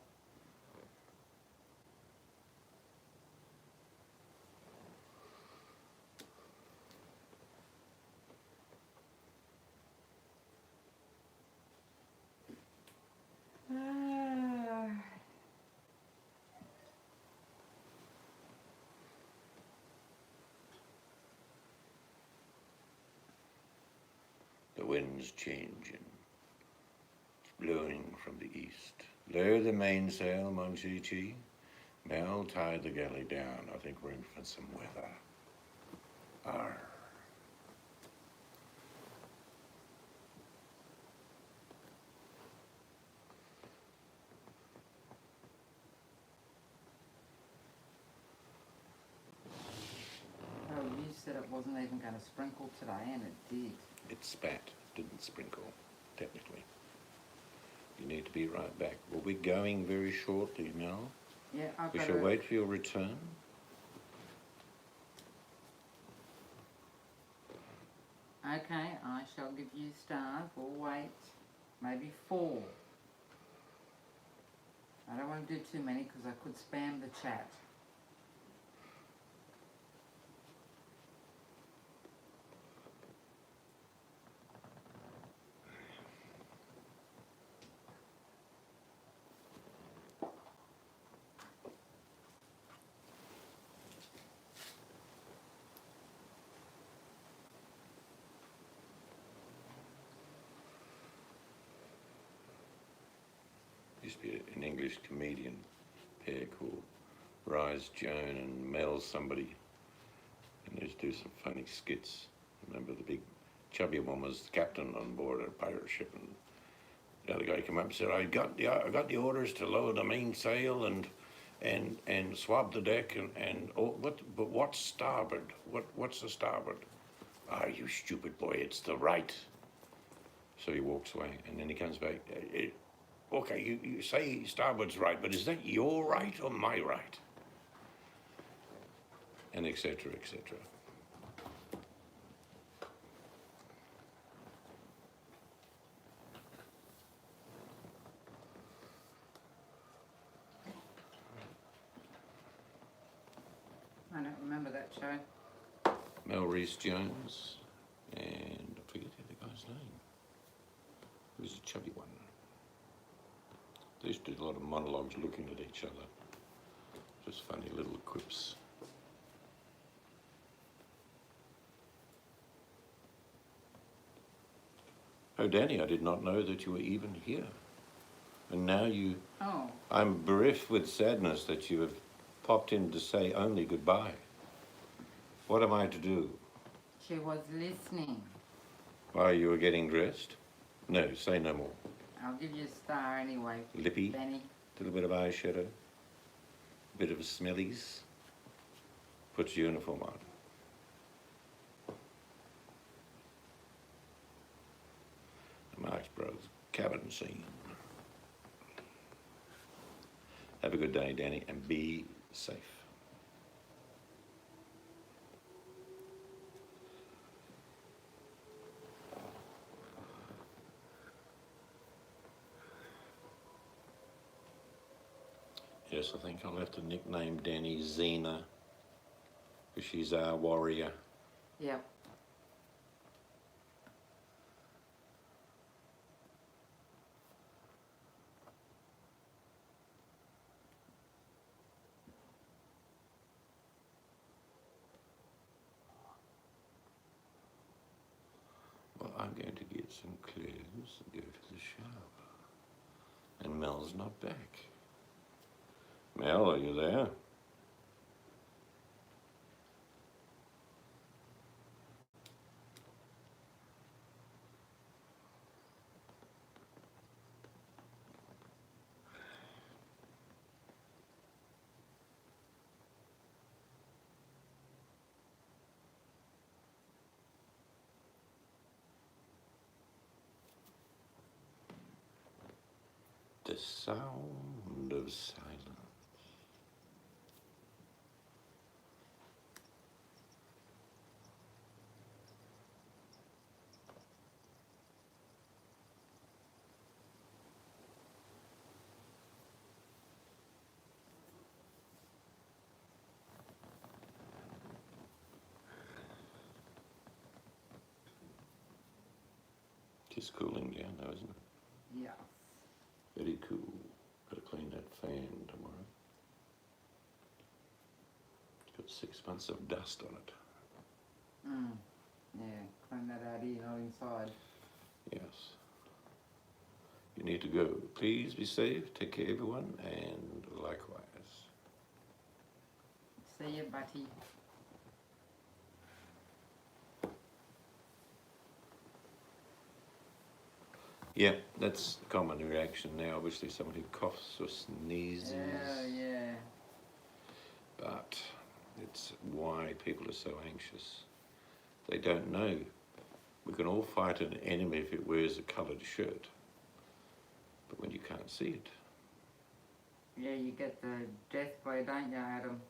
The wind's changing. It's blowing from the east. Lower the mainsail, Monchichi. Mel, tie the galley down. I think we're in for some weather. Arr. Oh, you said it wasn't even going to sprinkle today, and it did. It spat, didn't sprinkle, technically. You need to be right back. We'll be going very shortly now. Yeah, I've We got shall to... wait for your return. Okay, I shall give you stars. We'll wait. Maybe 4. I don't want to do too many because I could spam the chat. used to be an English comedian pair called Rise Joan and Mel somebody, and they used to do some funny skits. Remember the big chubby one was the captain on board a pirate ship, and the other guy came up and said, I got the orders to lower the mainsail and swab the deck and oh, but what's starboard? What's the starboard? Ah, you stupid boy, it's the right. So he walks away, and then he comes back. Okay, you say starboard's right, but is that your right or my right? And etc. etc. I don't remember that show. Mel Reese Jones, and I forget the guy's name. Who's the chubby one? They used to do a lot of monologues looking at each other. Just funny little quips. Oh, Danny, I did not know that you were even here. And now you... Oh, I'm bereft with sadness that you have popped in to say only goodbye. What am I to do? she was listening. While you were getting dressed? No, say no more. I'll give you a star anyway, Lippy, Benny. a little bit of eyeshadow, a bit of a smellies. Put your uniform on. The Marx Brothers cabin scene. Have a good day, Danny, and be safe. Yes, I think I'll have to nickname Danny Xena, because she's our warrior. Yep. Well, I'm going to get some clothes and go to the shower. And Mel's not back. Mel, are you there? The sound of silence. Just cooling down though, isn't it? Yeah. Very cool. Gotta clean that fan tomorrow. It's got 6 months of dust on it. Yeah, clean that out here, not inside. Yes. You need to go. Please be safe, take care everyone, and likewise. See you, Buddy. Yeah, that's a common reaction now. Obviously someone who coughs or sneezes. Yeah. But it's why people are so anxious. They don't know. We can all fight an enemy if it wears a coloured shirt. But when you can't see it. Yeah, you get the death glare, don't you, Adam?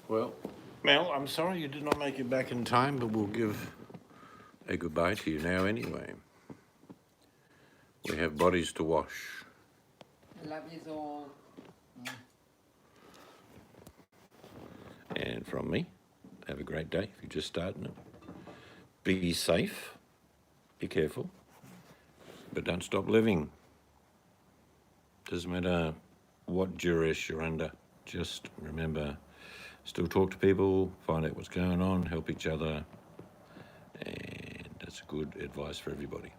Well, Mel, I'm sorry you did not make it back in time, but we'll give a goodbye to you now anyway. We have bodies to wash. I love yous all. And from me, have a great day if you're just starting it. Be safe, be careful, but don't stop living. Doesn't matter what duress you're under. just remember, still talk to people, find out what's going on, help each other, and that's good advice for everybody.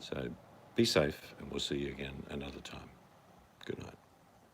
So be safe, and we'll see you again another time.